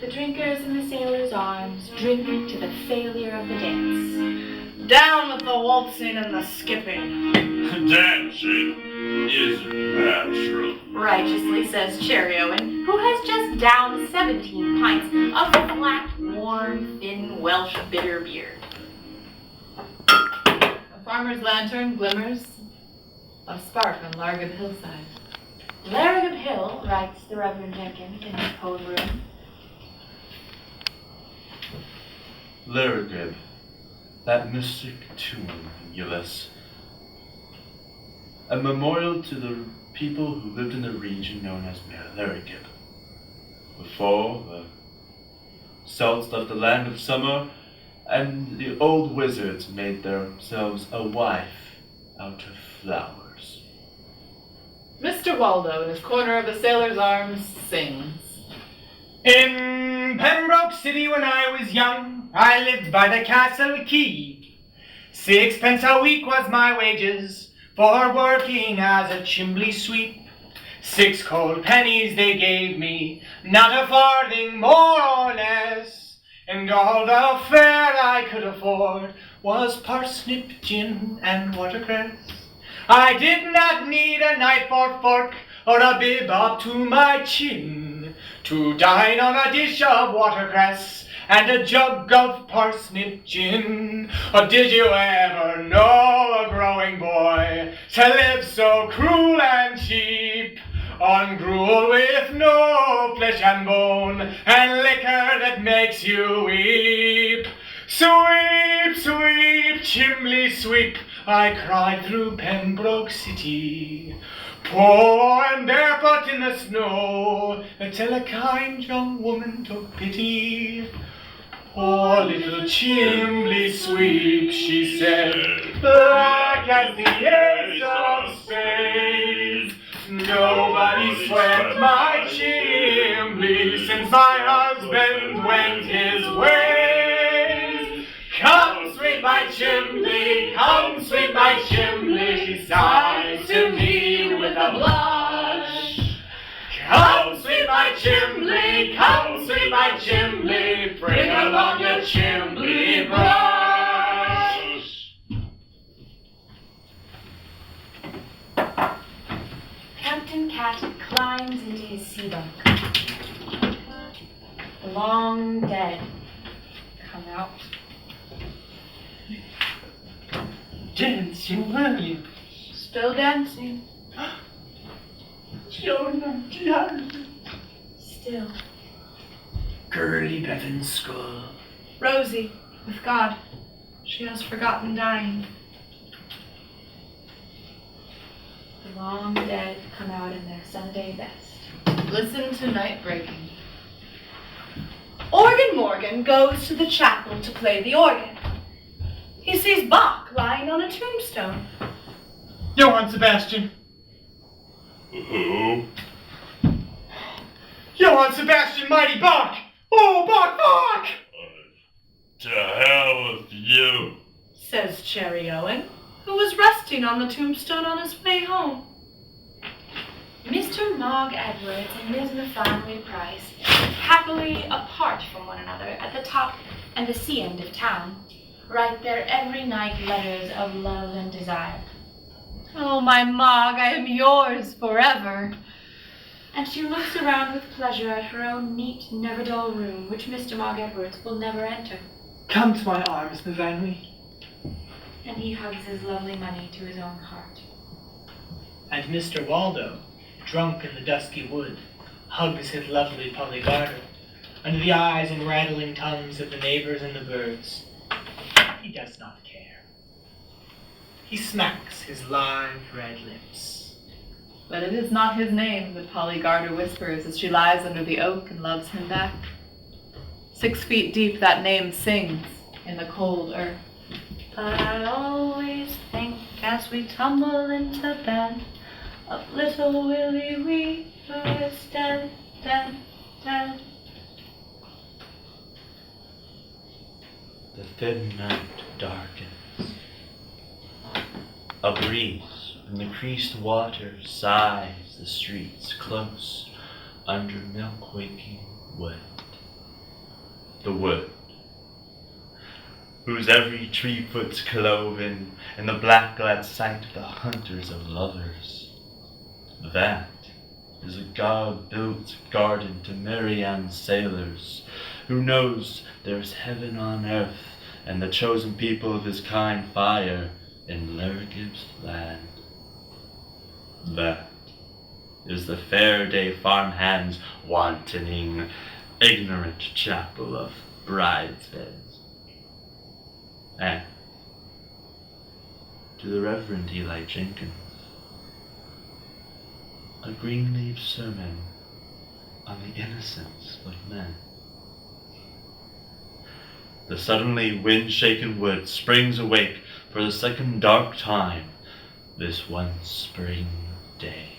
The drinkers in the sailors' arms drink to the failure of the dance. Down with the waltzing and the skipping. Dancing is natural. Righteously says Cherry Owen, who has just downed 17 pints of flat, warm, thin Welsh bitter beer. A farmer's lantern glimmers a spark on Largab hillside. Larrigab Hill, writes the Reverend Jenkins in his poem room. Larrigab, that mystic tomb, Michaelis. A memorial to the people who lived in the region known as Larrigab. Before the Celts left the land of summer, and the old wizards made themselves a wife out of flowers. Mr. Waldo, in his corner of the sailor's arms, sings. In Pembroke City when I was young, I lived by the castle quay. 6 pence a week was my wages for working as a chimney sweep. 6 cold pennies they gave me, not a farthing more or less. And all the fare I could afford was parsnip, gin, and watercress. I did not need a knife or fork or a bib up to my chin to dine on a dish of watercress and a jug of parsnip gin. Or did you ever know a growing boy to live so cruel and cheap, on gruel with no flesh and bone, and liquor that makes you weep? Sweep, sweep, chimney sweep, I cried through Pembroke City, poor and barefoot in the snow, till a kind young woman took pity. Poor little chimney sweep, she said, black as the ace of spades. Nobody swept my chimney since my husband went his ways. Come sweep my chimney, come sweep my chimney, she sighs to me with a blush. Come sweep my chimney, come sweep my chimney, bring along your chimney brush. Captain Cat climbs into his sea bunk. The long dead come out. Dancing, will you? Still dancing. Still. Girly Bevan's skull. Rosie, with God, she has forgotten dying. The long dead come out in their Sunday best. Listen to night breaking. Organ Morgan goes to the chapel to play the organ. He sees Bach lying on a tombstone. Johann Sebastian. Who? Johann Sebastian Mighty Bach! Oh, Bach, Bach! To hell with you. Says Cherry Owen, who was resting on the tombstone on his way home. Mr. Mog Edwards and Ms. Nathaniel Price, happily apart from one another at the top and the sea end of town, write their every night letters of love and desire. Oh, my Mog, I am yours forever. And she looks around with pleasure at her own neat, never-dull room, which Mr. Mog Edwards will never enter. Come to my arms, Nathaniel. And he hugs his lovely money to his own heart. And Mr. Waldo, drunk in the dusky wood, hugs his lovely Polly Garter, under the eyes and rattling tongues of the neighbors and the birds. He does not care. He smacks his live red lips. But it is not his name that Polly Garter whispers as she lies under the oak and loves him back. 6 feet deep that name sings in the cold earth. But I always think as we tumble into bed of little Willie Wee, who is dead, dead, dead. The thin night darkens. A breeze from the creased water sighs the streets close under milk-waking wood. The wood, whose every tree foot's cloven in the black-glad sight of the hunters of lovers. That is a God-built garden to Marianne sailors, who knows there's heaven on earth and the chosen people of his kind fire in Lergib's land. That is the Faraday farmhand's wantoning, ignorant chapel of bridesmaids. And to the Reverend Eli Jenkins, a green-leaf sermon on the innocence of men. The suddenly wind-shaken wood springs awake for the second dark time this one spring day.